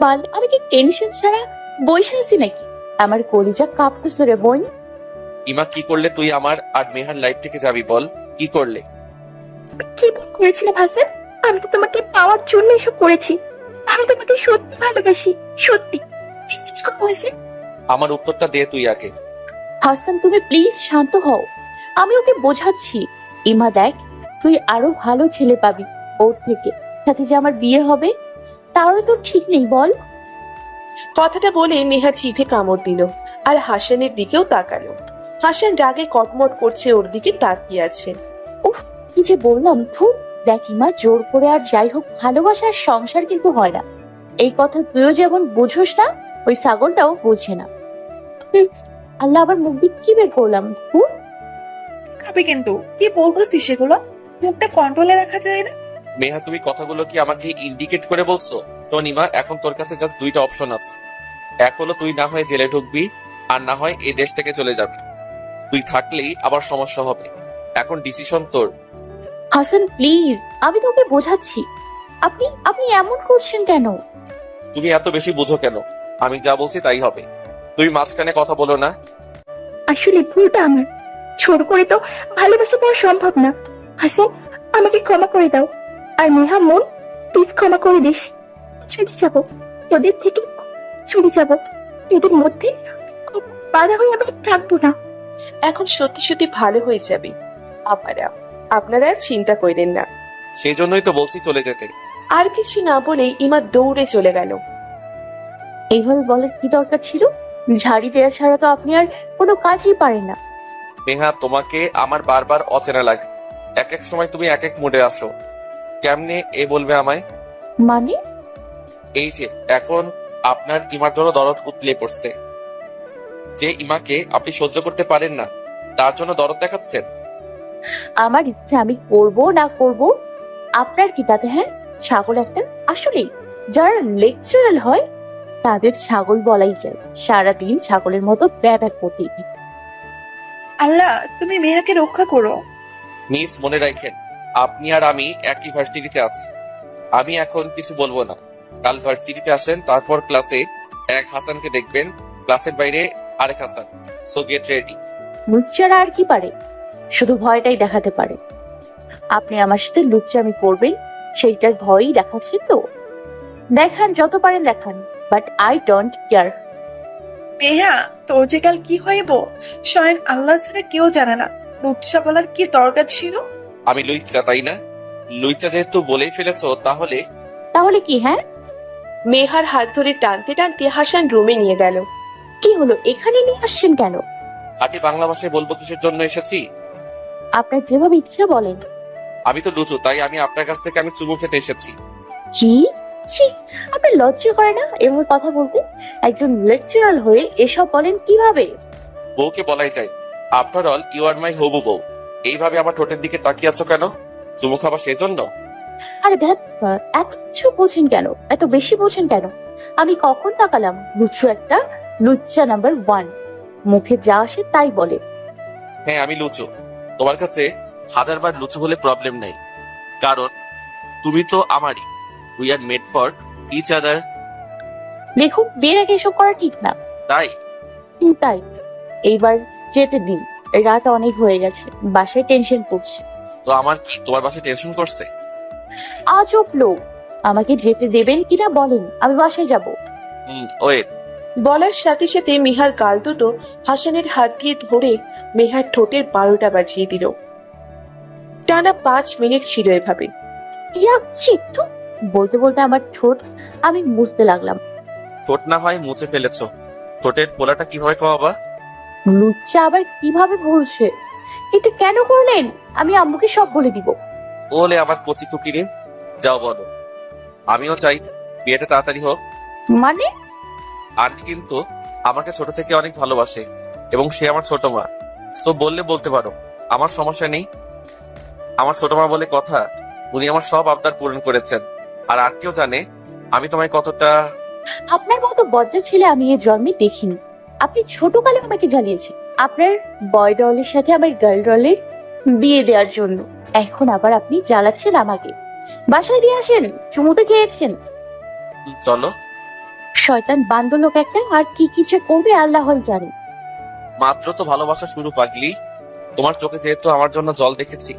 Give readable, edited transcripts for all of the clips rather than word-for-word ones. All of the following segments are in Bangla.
বল, আমি কি টেনশন ছাড়া বসে আছি নাকি? আমার কলিজা কাঁপতেছে রে বোন। ইমা, কি করলে তুই আমার আর মেহার লাইফ থেকে যাবি? বল, কি করলে? কি ভুল করেছিলাম হাসান? আমি তো তোমাকে পাওয়ার জন্য এসব করেছি। আমি তোমাকে সত্যি ভালোবাসি, সত্যি। বিশ্বাস করো হাসান। আমার উত্তরটা দে তুই আগে। হাসান, তুমি প্লিজ শান্ত হও। আমি ওকে বোঝাচ্ছি। ইমা দেখ, তুই আরো ভালো ছেলে পাবি ওর থেকে, সাথে যে আমার বিয়ে হবে তারও তো ঠিক নেই বল। কথাটা বলে মেহা জিভে কামড় দিল আর হাসানের দিকেও তাকালো। হাসান রাগে কটমট করছে, ওর দিকে তাকিয়ে আছে। উফ, কি যে বললাম। দেখ ইমা, জোর করে আর যাই হোক ভালোবাসার সংসার কিন্তু হয় না। এই কথা তুইও যেমন বুঝোস না, ওই ছাগলটাও বোঝে না। আল্লাহ, আবার মুখ দিয়ে কি বের করলাম। খাবে কিন্তু কি বলতেছিস সেগুলো? মুখটা কন্ট্রোলে রাখা যায় না? মেহা, তুমি কথাগুলো কি আমাকে ইন্ডিকেট করে বলছো? শোন ইমা, এখন তোর কাছে জাস্ট দুইটা অপশন আছে। এক হলো তুই না হয় জেলে ঢুকবি, আর না হয় এই দেশ থেকে চলে যাবি। তুই থাকলেই আবার সমস্যা হবে। এখন ডিসিশন তোর। হাসান প্লিজ, আমি তোকে বোঝাচ্ছি। আপনি আপনি এমন করছেন কেন? তুমি এত বেশি বুঝো কেন? আমি যা বলছি তাই হবে। তুই মাঝখানে কথা বলো না। আসলে ভুলটা আমার। ছোট করে তো ভালোবাসা পাওয়া সম্ভব না। হাসান, আমাকে ক্ষমা করে দাও। আর মেহা মন, প্লিজ ক্ষমা করে দিস। চলে যাব, তোদের থেকে চলে যাব। তোদের মধ্যে বাধা হয়ে আমি থাকবো না। এখন সত্যি সত্যি ভালো হয়ে যাবে। আপনারা আর চিন্তা করেন না। সেই জন্যই তো বলছি চলে যেতে। আর কিছু না বলেই ইমা দৌড়ে চলে গেল। এইভাবে বলার কি দরকার ছিল? ঝাড়ি দেওয়া ছাড়া তো আপনি আর কোনো কাজই পারেন না। মেহা, তোমাকে আমার বারবার অচেনা লাগে। এক এক সময় তুমি এক এক মুডে আসো। কেমনে এ বলবে আমায়? মানে? এই যে এখন আপনার ইমার জন্য দরদ উতলে পড়ছে। যে ইমাকে আপনি সহ্য করতে পারেন না, তার জন্য দরদ দেখাচ্ছেন। আমার ইচ্ছা আমি করব না করব আপনার কি তাতে? হ্যাঁ, ছাগল একটা। আসলে যারা লেকচারাল হয় তাদের ছাগল বলাই যায়। সারাদিন ছাগলের মতো ব্যাক করতে। আল্লাহ, তুমি মেহাকে রক্ষা করো। মিস, মনে রাখেন আপনি আর আমি একই ভার্সিটিতে আছি। আমি এখন কিছু বলবো না। কাল ভার্সিটিতে আসেন, তারপর ক্লাসে এক হাসানকে দেখবেন, ক্লাসের বাইরে আরেক হাসান। So get ready. লুচ্চারা আর কি পারে? শুধু ভয়টাই দেখাতে পারে। আপনি আমার সাথে লুচ্চামি করবেন সেইটার ভয়ই দেখাচ্ছেন তো। দেখান, যত পারেন দেখান, but I don't care. Meha, তোর যে কাল কি হইব স্বয়ং আল্লাহ ছাড়া কেউ জানে না। লুচ্ছা বলার কি দরকার ছিল? আমি লুইচা, তাই না? লুইচা যেহেতু বলেই ফেলেছো, তাহলে তাহলে কি? হ্যাঁ, মেহার হাত ধরে টানতে টানতে হাসান রুমে নিয়ে গেল। কি হলো? এখানে নিয়ে আসছেন কেন? খাঁটি বাংলা ভাষায় বলবো কিসের জন্য এসেছি। আপনার যেভাবে ইচ্ছা বলেন। আমি তো লুচু, তাই আমি আপনার কাছ থেকে আমি চুমু খেতে এসেছি। কি? ছি, আপনার লজ্জা করে না এভাবে কথা বলতে? একজন লেকচারাল হয়ে এসব বলেন কিভাবে? বউকে বলাই যায়। আফটার অল ইউ আর মাই হবু বউ। এইভাবে আমার ঠোঁটের দিকে তাকিয়ে আছো কেন? চুমু খাবার সেজন্য? আরে দেখ, এত কিছু বোঝেন কেন? এত বেশি বোঝেন কেন? আমি কখন তাকালাম? লুচ্চু একটা, লুচ্চা নাম্বার 1। মুখে যা আসে তাই বলে। হ্যাঁ, আমি লুচু। তোমার কাছে 1000বার লুচু হলে প্রবলেম নাই, কারণ তুমি তো আমারই। We are made for each other. দেখুন, বিয়ের আগে এসব করা ঠিক না। তাই তাই এইবার যেতে দিন। রাত অনেক হয়ে গেছে, বাসায় টেনশন করছে। তো আমার কি তোমার বাসায় টেনশন করছে? আজব লোক। আমাকে যেতে দেবেন কিনা বলেন, আমি বাসায় যাব। ওয়েট। বলার সাথে সাথে মেহার গাল দুটো হাসানের হাত দিয়ে ধরে মেহার ঠোঁটের 12টা বাজিয়ে দিল। টানা 5 মিনিট ছিল এভাবে। যাচ্ছি তো। বলতে বলতে আমার ঠোঁট আমি মুছতে লাগলাম। ঠোঁট না হয় মুছে ফেলেছো, ঠোঁটের পোলাটা কিভাবে কমাবা? লুচ্চা আবার কিভাবে বলছে? এটা কেন করলেন? আমি আম্মুকে সব বলে দিব। ওলে আমার কচি কুকিরে, যাও বলো। আমিও চাই বিয়েটা তাড়াতাড়ি হোক। মানে? আন্টি কিন্তু আমাকে ছোট থেকে অনেক ভালোবাসে এবং সে আমার ছোট মা। সো বললে বলতে পারো, আমার সমস্যা নেই। আমার ছোট মা বলে কথা, উনি আমার সব আবদার পূরণ করেছেন। আর আন্টিও জানে আমি তোমায় কতটা। আপনার মতো বজ্জা ছেলে আমি এ জন্মে দেখিনি। আপনি ছোটকালে আমাকে জ্বালিয়েছেন আপনার বয় ডলের সাথে আমার গার্ল ডলের বিয়ে দেওয়ার জন্য। এখন আবার আপনি জ্বালাচ্ছেন আমাকে। বাসায় দিয়ে আসেন, চুমুতে খেয়েছেন। চলো। শয়তান বান্দর লোক একটা, আর কি কি যে করবে আল্লাহই জানে। মাত্র তো ভালোবাসা শুরু পাগলি। তোমার চোখে যেহেতু আমার জন্য জল দেখেছি,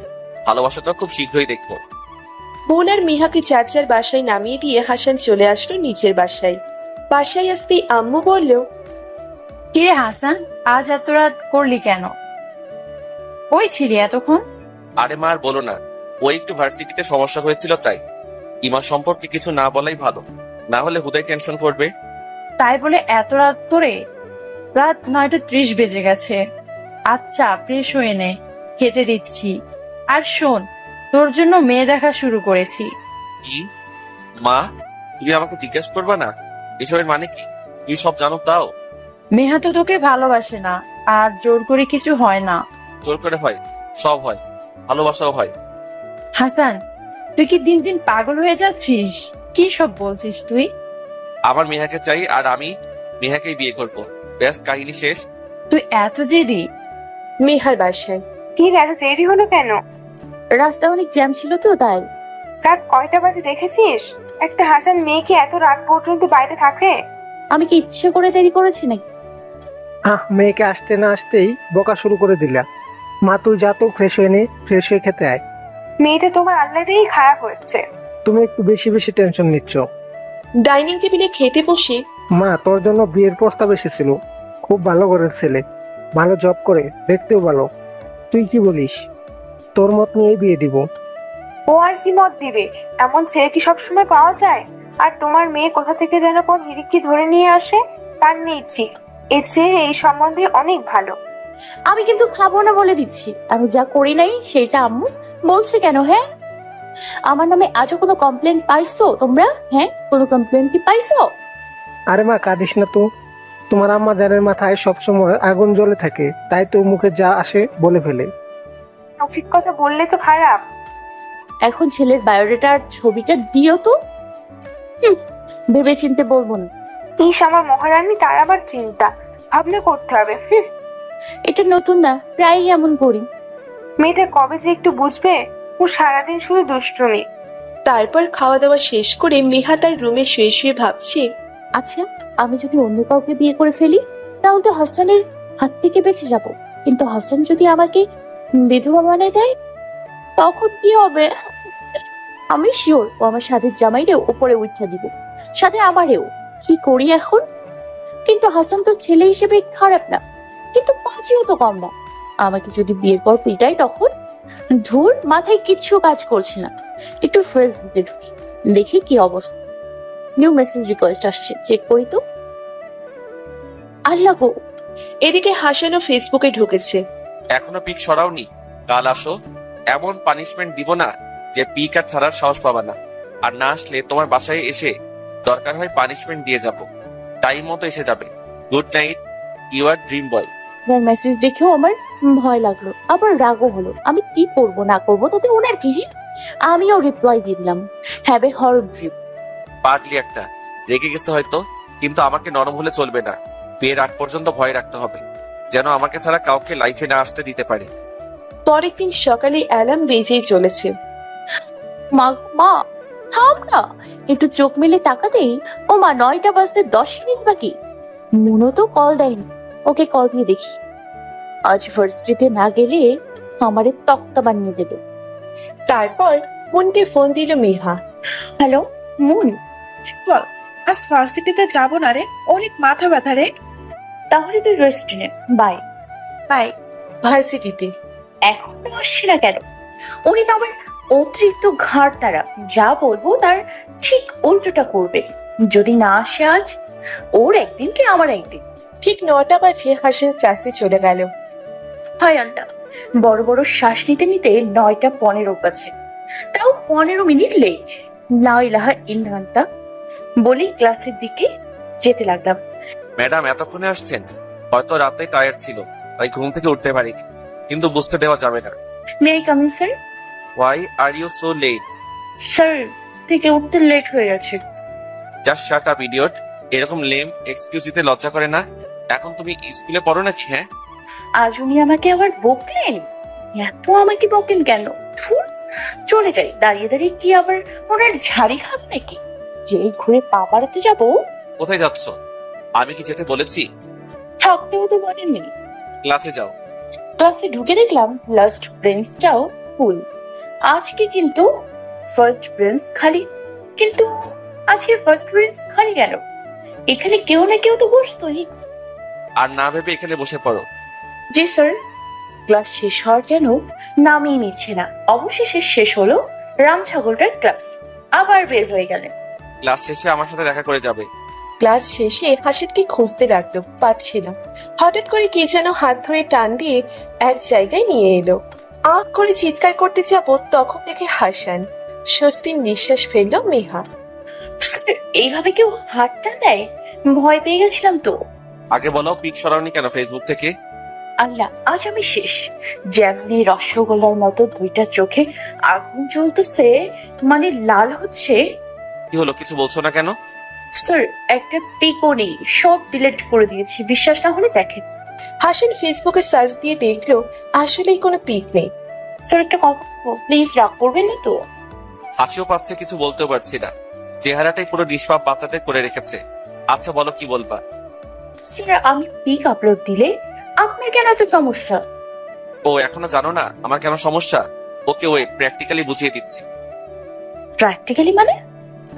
ভালোবাসাটা খুব শীঘ্রই দেখবো। বোন আর মিহাকে যার যার বাসায় নামিয়ে দিয়ে হাসান চলে আসলো নিচের বাসায়। বাসায় আসতেই আম্মু বলল, কিরে হাসান, আজ এত রাত করলি কেন? ওই ছিলি এতক্ষণ? আরে মা আর বলো না, ওই একটু ভার্সিটিতে সমস্যা হয়েছিল তাই। ইমা সম্পর্কে কিছু না বলাই ভালো, না হলে হুদাই টেনশন করবে। তাই বলে এত রাত করে? রাত 9:30 বেজে গেছে। আচ্ছা ফ্রেশ হয়ে নে, খেতে দিচ্ছি। আর শোন, তোর জন্য মেয়ে দেখা শুরু করেছি। কি? মা, তুমি আমাকে জিজ্ঞেস করবা না এসবের মানে কি? তুই সব জানো তাও? মেহা তো তোকে ভালোবাসে না, আর জোর করে কিছু হয় না। জোর করে হয়, সব হয়, ভালোবাসাও হয়। হাসান, তুই কি দিন দিন পাগল হয়ে যাচ্ছিস? কি সব বলছিস তুই? আমার মেহাকে চাই আর আমি মেহাকেই বিয়ে করব, ব্যাস কাহিনী শেষ। তুই এত জেদি? মেহার বাসায়। ঠিক এত দেরি হলো কেন? রাস্তায় অনেক জ্যাম ছিল তো তাই। রাত কয়টা বাজে দেখেছিস? একটা হাসান মেয়ে কি এত রাত পর্যন্ত বাইরে থাকে? আমি কি ইচ্ছে করে দেরি করেছি নাকি? মেয়েকে আসতে না আসতেই বকা শুরু করে দিলা। মা তুই যা তো ফ্রেশ হয়ে নে, ফ্রেশ হয়ে খেতে আয়। মেয়েটা তোমার আল্লাহতেই খারাপ হচ্ছে। তুমি একটু বেশি বেশি টেনশন নিচ্ছ। ডাইনিং টেবিলে খেতে বসে, মা তোর জন্য বিয়ের প্রস্তাব এসেছিল, খুব ভালো ঘরের ছেলে, ভালো জব করে, দেখতেও ভালো। তুই কি বলিস? তোর মত নিয়ে বিয়ে দিব। ও আর কি মত দিবে? এমন ছেলে কি সবসময় পাওয়া যায়? আর তোমার মেয়ে কোথা থেকে যেন কোন হিরিকি ধরে নিয়ে আসে, তার নেই ঠিক। এর চেয়ে এই সম্বন্ধে অনেক ভালো। আমি কিন্তু খাবো না বলে দিচ্ছি। আমি যা করি নাই সেটা আম্মু বলছে কেন? হ্যাঁ, আমার নামে আজও কোনো কমপ্লেন পাইছো তোমরা? হ্যাঁ, কোনো কমপ্লেন কি পাইছো? আরে মা কাঁদিস না তো, তোমার আম্মা জানের মাথায় সবসময় আগুন জ্বলে থাকে, তাই তোর মুখে যা আসে বলে ফেলে। টপিক কথা বললে তো খারাপ। এখন ছেলের বায়োডাটার ছবিটা দিও তো। ভেবে চিনতে বলবো না। ইস আমার মহারানী, তার আবার চিন্তা ভাবনা করতে হবে। এটা নতুন না, প্রায়ই এমন করি। মেয়েটা কবে যে একটু বুঝবে? ও সারাদিন শুধু দুষ্টুমি। তারপর খাওয়া দাওয়া শেষ করে মেহা তার রুমে শুয়ে শুয়ে ভাবছে, আচ্ছা, আমি যদি অন্য কাউকে বিয়ে করে ফেলি তাহলে তো হাসানের হাত থেকে বেঁচে যাব। কিন্তু হাসান যদি আমাকে বিধবা বানায় দেয় তখন কি হবে? আমি শিওর ও আমার সাথে জামাইরে উপরে উঠা দিব, সাথে আমারেও। কি করি এখন? কিন্তু হাসান তো ছেলে হিসেবে খারাপ না, কিন্তু বাজিও তো কম না। আমাকে যদি বিয়ের পর পিটাই তখন? ধুর, মাথায় কিচ্ছু কাজ করছে না। একটু ফেসবুকে ঢুকি, দেখি কি অবস্থা। নিউ মেসেজ রিকোয়েস্ট আসছে, চেক করি তো। আল্লাহ গো! এদিকে হাসানও ফেসবুকে ঢুকেছে। এখনো পিক সরাওনি? কাল আসো, এমন পানিশমেন্ট দিব না যে পিক আর ছাড়ার সাহস পাবা না। আর না আসলে তোমার বাসায় এসে দরকার হয় পানিশমেন্ট দিয়ে যাব। টাইম মতো এসে যাবে। গুড নাইট, ইউর ড্রিম বয়। আপনার মেসেজ দেখেও আমার ভয় লাগলো, আবার রাগও হলো। আমি কি করব না করব তাতে ওনার কি? আমিও রিপ্লাই দিলাম, হ্যাভ এ হরর ড্রিম। পাগলি একটা, রেগে গেছে হয়তো, কিন্তু আমাকে নরম হলে চলবে না। বিয়ের আগ পর্যন্ত ভয় রাখতে হবে, যেন আমাকে ছাড়া কাউকে লাইফে না আসতে দিতে পারে। পরের দিন সকালে অ্যালার্ম বেজেই চলেছে। মা মা থাম না, একটু চোখ মেলে তাকাতেই ও মা 9টা বাজতে 10 মিনিট বাকি। মনো তো কল দেয়নি, ওকে কল দিয়ে দেখি। আজ ভার্সিটিতে না গেলে আমারে তক্তা বানিয়ে দেবে। তারপর ফোনকে ফোন দিল মেহা। হ্যালো মুন, বল, আজ ভার্সিটিতে যাবো না রে, অনেক মাথা ব্যথা রে। তাহলে তুই রেস্টুরেন্টে বাই। বাই। ভার্সিটিতে এখনো আসছে না কেন? উনি তো আমার অতিরিক্ত ঘাড় তারা, যা বলবো তার ঠিক উল্টোটা করবে। যদি না আসে আজ, ওর একদিন কি আমার একদিন। ঠিক 9টা বাজে হাসান ক্লাসে চলে গেল। হাই আন্টা, বড় বড় শ্বাস নিতে নিতে 9:15 বাজে, তাও 15 মিনিট লেট। লা ইলাহা ইল্লাল্লাহ বলি ক্লাসের দিকে যেতে লাগলাম। ম্যাডাম এতক্ষণে আসছেন? হয়তো রাতে টায়ার্ড ছিল তাই ঘুম থেকে উঠতে পারিনি, কিন্তু বুঝতে দেওয়া যাবে না। May I come in sir? Why are you so late? Sir, থেকে উঠতে লেট হয়ে গেছে। Just shut up idiot. এরকম লেম এক্সকিউজ দিতে লজ্জা করে না? এখন তুমি স্কুলে পড়ো নাকি? হ্যাঁ, আজ উনি আমাকে আবার বকলেন। এত আমাকে বকেন কেন? ধুর, চলে যাই। দাঁড়িয়ে দাঁড়িয়ে কি আবার ওনার ঝাড়ি খাব নাকি? যেই ঘুরে পা বাড়াতে যাবো। কোথায় যাচ্ছ? আমি কি যেতে বলেছি? থাকতেও তো বলেননি। ক্লাসে যাও। ক্লাসে ঢুকে দেখলাম লাস্ট বেঞ্চটাও ফুল। আজকে কিন্তু ফার্স্ট বেঞ্চ খালি। কিন্তু আজকে ফার্স্ট বেঞ্চ খালি কেন? এখানে কেউ না কেউ তো বসতোই। আর না ভেবে এখানে বসে পড়ো। জি স্যার। ক্লাস শেষ হওয়ার যেন নামই নিচ্ছে না। অবশেষে শেষ হলো রাম ছাগলটার ক্লাস। আবার বের হয়ে গেলেন। ক্লাস শেষে আমার সাথে দেখা করে যাবে। ক্লাস শেষে হাসিনকে খুঁজতে লাগলো, পাচ্ছে না। হঠাৎ করে কে যেন হাত ধরে টান দিয়ে এক জায়গায় নিয়ে এলো। আঁক করে চিৎকার করতে যাব, তখন দেখে হাসান। স্বস্তির নিঃশ্বাস ফেললো মেহা। স্যার, এইভাবে কেউ হাতটা দেয়? ভয় পেয়ে গেছিলাম তো। আগে বলো, পিক সরাওনি কেন ফেসবুক থেকে? আল্লাহ, আজ আমি শেষ। যেমনি রসগোল্লার মতো দুইটা চোখে আগুন জ্বলতেছে, মানে লাল হচ্ছে। কি হলো, কিছু বলছো না কেন? স্যার, একটা পিকও নেই, সব ডিলিট করে দিয়েছি। বিশ্বাস না হলে দেখেন। হাসান ফেসবুকে সার্চ দিয়ে দেখলো আসলেই কোনো পিক নেই। স্যার, একটা কথা প্লিজ, রাগ করবেন না তো? হাসিও পাচ্ছে, কিছু বলতেও পারছি না। চেহারাটাই পুরো নিষ্পাপ বাচ্চাতে করে রেখেছে। আচ্ছা বলো, কি বলবা? স্যার, আমি পিক আপলোড দিলে আপনার কেন এত সমস্যা? ও এখনো জানো না আমার কেন সমস্যা? ওকে ওয়েট, প্র্যাকটিক্যালি বুঝিয়ে দিচ্ছি। প্র্যাকটিক্যালি মানে?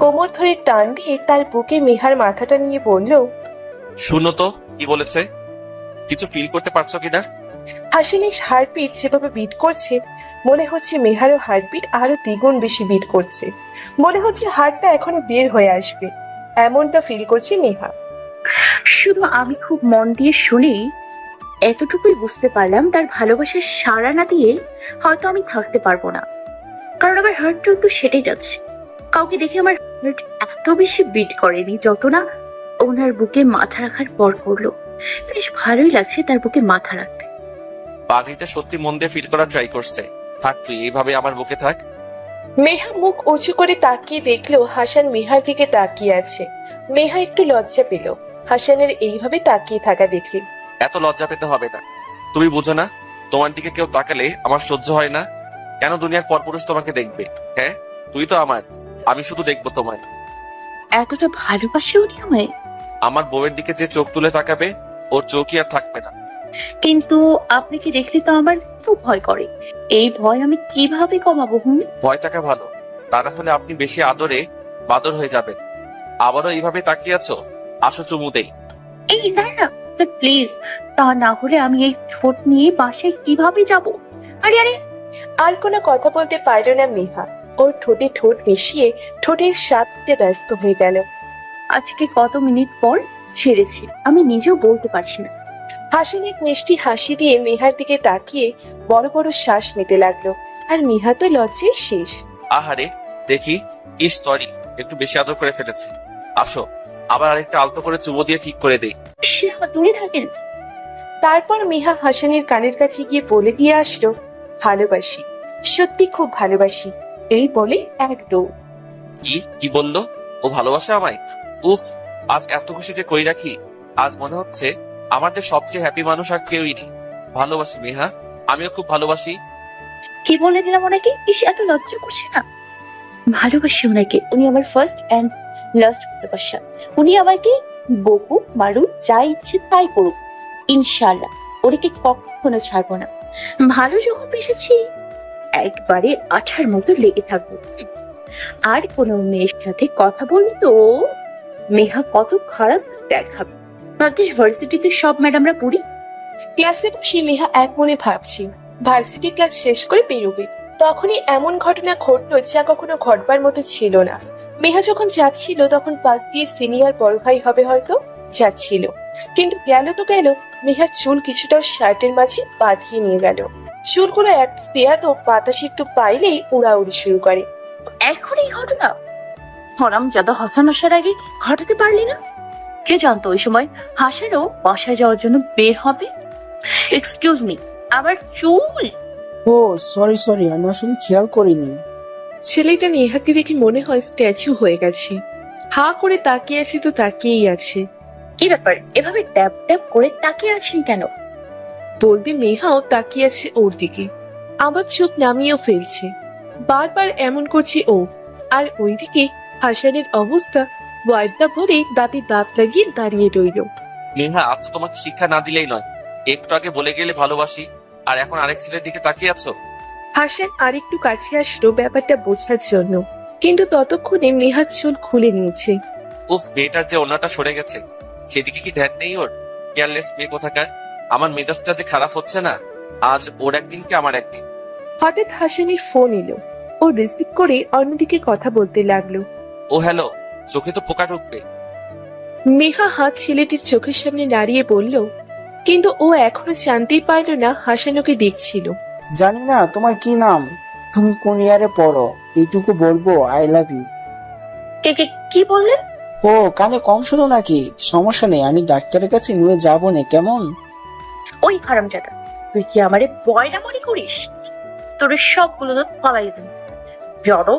কোমর ধরে টান দিয়ে তার বুকে মেহার মাথাটা নিয়ে বলল, শুনো তো কি বলেছে, কিছু ফিল করতে পারছো কিনা? হাসিনের হার্টবিট যেভাবে বিট করছে, মনে হচ্ছে মেহারও হার্টবিট আরো দ্বিগুণ বেশি বিট করছে। মনে হচ্ছে হার্টটা এখনো বের হয়ে আসবে, এমনটা ফিল করছে মেহা। শুধু আমি খুব মন দিয়ে শুনি এতটুকুই বুঝতে পারলাম, তার ভালোবাসার সাড়া না দিয়ে হয়তো আমি থাকতে পারবো না। কারণ আমার হার্টটা একটু সেটে যাচ্ছে। কাউকে দেখে আমার হার্ট এত বেশি বিট করেনি যত না ওনার বুকে মাথা রাখার পর করলো। বেশ ভালোই লাগছে তার বুকে মাথা রাখতে। পাগড়িটা সত্যি মন দিয়ে ফিল করার ট্রাই করছে। থাক তুই এইভাবে আমার বুকে থাক। মেহা মুখ উঁচু করে তাকিয়ে দেখলো হাসান মেহার দিকে তাকিয়ে আছে। মেহা একটু লজ্জা পেল হাসানের এইভাবে তাকিয়ে থাকা দেখে। এত লজ্জা পেতে হবে না। তুমি বুঝো না, তোমার দিকে কেউ তাকালে আমার সহ্য হয় না। কেন দুনিয়ার পরপুরুষ তোমাকে দেখবে? হ্যাঁ, তুই তো আমার, আমি শুধু দেখবো তোমায়। এতটা ভালোবাসে উনি আমায়? আমার বউয়ের দিকে যে চোখ তুলে তাকাবে, ওর চোখই আর থাকবে না। কিন্তু আপনি কি দেখলে তো আমার খুব ভয় করে। এই ভয় আমি কিভাবে কমাবো? ভয় থাকা ভালো, তা না হলে আপনি বেশি আদরে বাদর হয়ে যাবেন। আবারও এইভাবে তাকিয়ে আছো, আসো চুমু দেই। এই না না প্লিজ, তা না হলে আমি এই ঠোঁট নিয়ে বাসায় কিভাবে যাব? আরে আরে, আর কোনো কথা বলতে পারল না মেহা। ওর ঠোঁটে ঠোঁট মিশিয়ে ঠোঁটের স্বাদ নিতে ব্যস্ত হয়ে গেল। আজকে কত মিনিট পর ছেড়েছি আমি নিজেও বলতে পারছি না। হাসিন এক মিষ্টি হাসি দিয়ে মেহার দিকে তাকিয়ে বড় বড় শ্বাস নিতে লাগলো। আর মেহা তো লজ্জায় শেষ। আহারে দেখি, ইস সরি, একটু বেশি আদর করে ফেলেছে। আসো আবার আরেকটা আলতো করে চুমো দিয়ে ঠিক করে দেই। দূরে থাকেন। তারপর মেহা হাসানের কানের কাছে গিয়ে বলে দিয়ে আসলো, ভালোবাসি, সত্যি খুব ভালোবাসি। এই বলে এক দৌড়। কি বললো? ও ভালোবাসে আমায়? উফ, আজ এত খুশি যে কই রাখি। আজ মনে হচ্ছে আমার যে সবচেয়ে হ্যাপি মানুষ আর কেউই নেই। ভালোবাসি মেহা, আমিও খুব ভালোবাসি। কি বলে দিলাম ওনাকে? এত লজ্জা করছে না? ভালোবাসি ওনাকে। উনি আমার ফার্স্ট এন্ড লাস্ট ভালোবাসা। উনি আমাকে বকুক মারুক যা ইচ্ছে তাই করুক, ইনশাল্লাহ ওনাকে কখনো ছাড়বো না। ভালো যখন বেসেছি একবারে আঠার মতো লেগে থাকবো। আর কোনো মেয়ের সাথে কথা বললি তো মেহা কত খারাপ দেখাবে। ভাগ্যিস ভার্সিটিতে সব ম্যাডামরা পড়ি। ক্লাসে বসে মেহা এক মনে ভাবছি ভার্সিটি ক্লাস শেষ করে বেরোবে। তখনই এমন ঘটনা ঘটলো যা কখনো ঘটবার মতো ছিল না। মেহা যখন যাচ্ছিল তখন পাশ দিয়ে সিনিয়র বড় ভাই হবে হয়তো যাচ্ছিল, কিন্তু গেল তো গেল, মেহার চুল কিছুটা শার্টের মাঝে বাঁধিয়ে নিয়ে গেল। চুলগুলো এক পেয়াদো বাতাসে একটু পাইলেই উড়াউড়ি শুরু করে। এখন এই ঘটনা হরামজাদা হাসান আসার আগে ঘটাতে পারলি না? কে জানতো ওই সময় হাসানও বাসায় যাওয়ার জন্য বের হবে। এক্সকিউজ মি, আবার চুল? ও সরি, আমি আসলে খেয়াল করিনি। ছেলেটা নেহাকে দেখে মনে হয় স্ট্যাচু হয়ে গেছে। হা করে তাকিয়ে আছে তো তাকিয়েই আছে। কি ব্যাপার, এভাবে ট্যাপ ট্যাপ করে তাকিয়ে আছেন কেন? বলতে মেহাও তাকিয়ে আছে ওর দিকে, আবার চোখ নামিয়েও ফেলছে। বারবার এমন করছে ও। আর ওইদিকে হাসানের অবস্থা ওয়ার্দা ভরে দাঁতে দাঁত লাগিয়ে দাঁড়িয়ে রইল। নেহা, আজ তো তোমাকে শিক্ষা না দিলেই নয়। একটু আগে বলে গেলে ভালোবাসি, আর এখন আরেক ছেলের দিকে তাকিয়ে আছো। হাসান আরেকটু কাছে আসলো ব্যাপারটা বোঝার জন্য, কিন্তু ততক্ষণে মেহার চুল খুলে নিয়েছে। উফ, মেয়েটার যে অন্যটা সরে গেছে, সেদিকে কি ধ্যান নেই ওর? কেয়ারলেস মেয়ে কোথাকার। আমার মেজাজটা যে খারাপ হচ্ছে না, আজ ওর একদিন কি আমার একদিন। হঠাৎ হাসানের ফোন এলো। ও রিসিভ করে অন্যদিকে কথা বলতে লাগলো। ও হ্যালো, চোখে তো পোকা ঢুকবে। মেহা হাত ছেলেটির চোখের সামনে নাড়িয়ে বলল, কিন্তু ও এখনো জানতেই পারল না হাসান ওকে দেখছিল। জানি না তোমার কি নাম, তুমি কোন ইয়ারে পড়ো, এইটুকু বলবো আই লাভ ইউ। কি বললেন? ও, কানে কম শোনো নাকি? সমস্যা নেই, আমি ডাক্তারের কাছে নিয়ে যাবো না, কেমন? ওই হারামজাদা, তুই কি আমারে বয়না মনে করিস? তোর সবগুলো তো পালাই দেন জড়ো।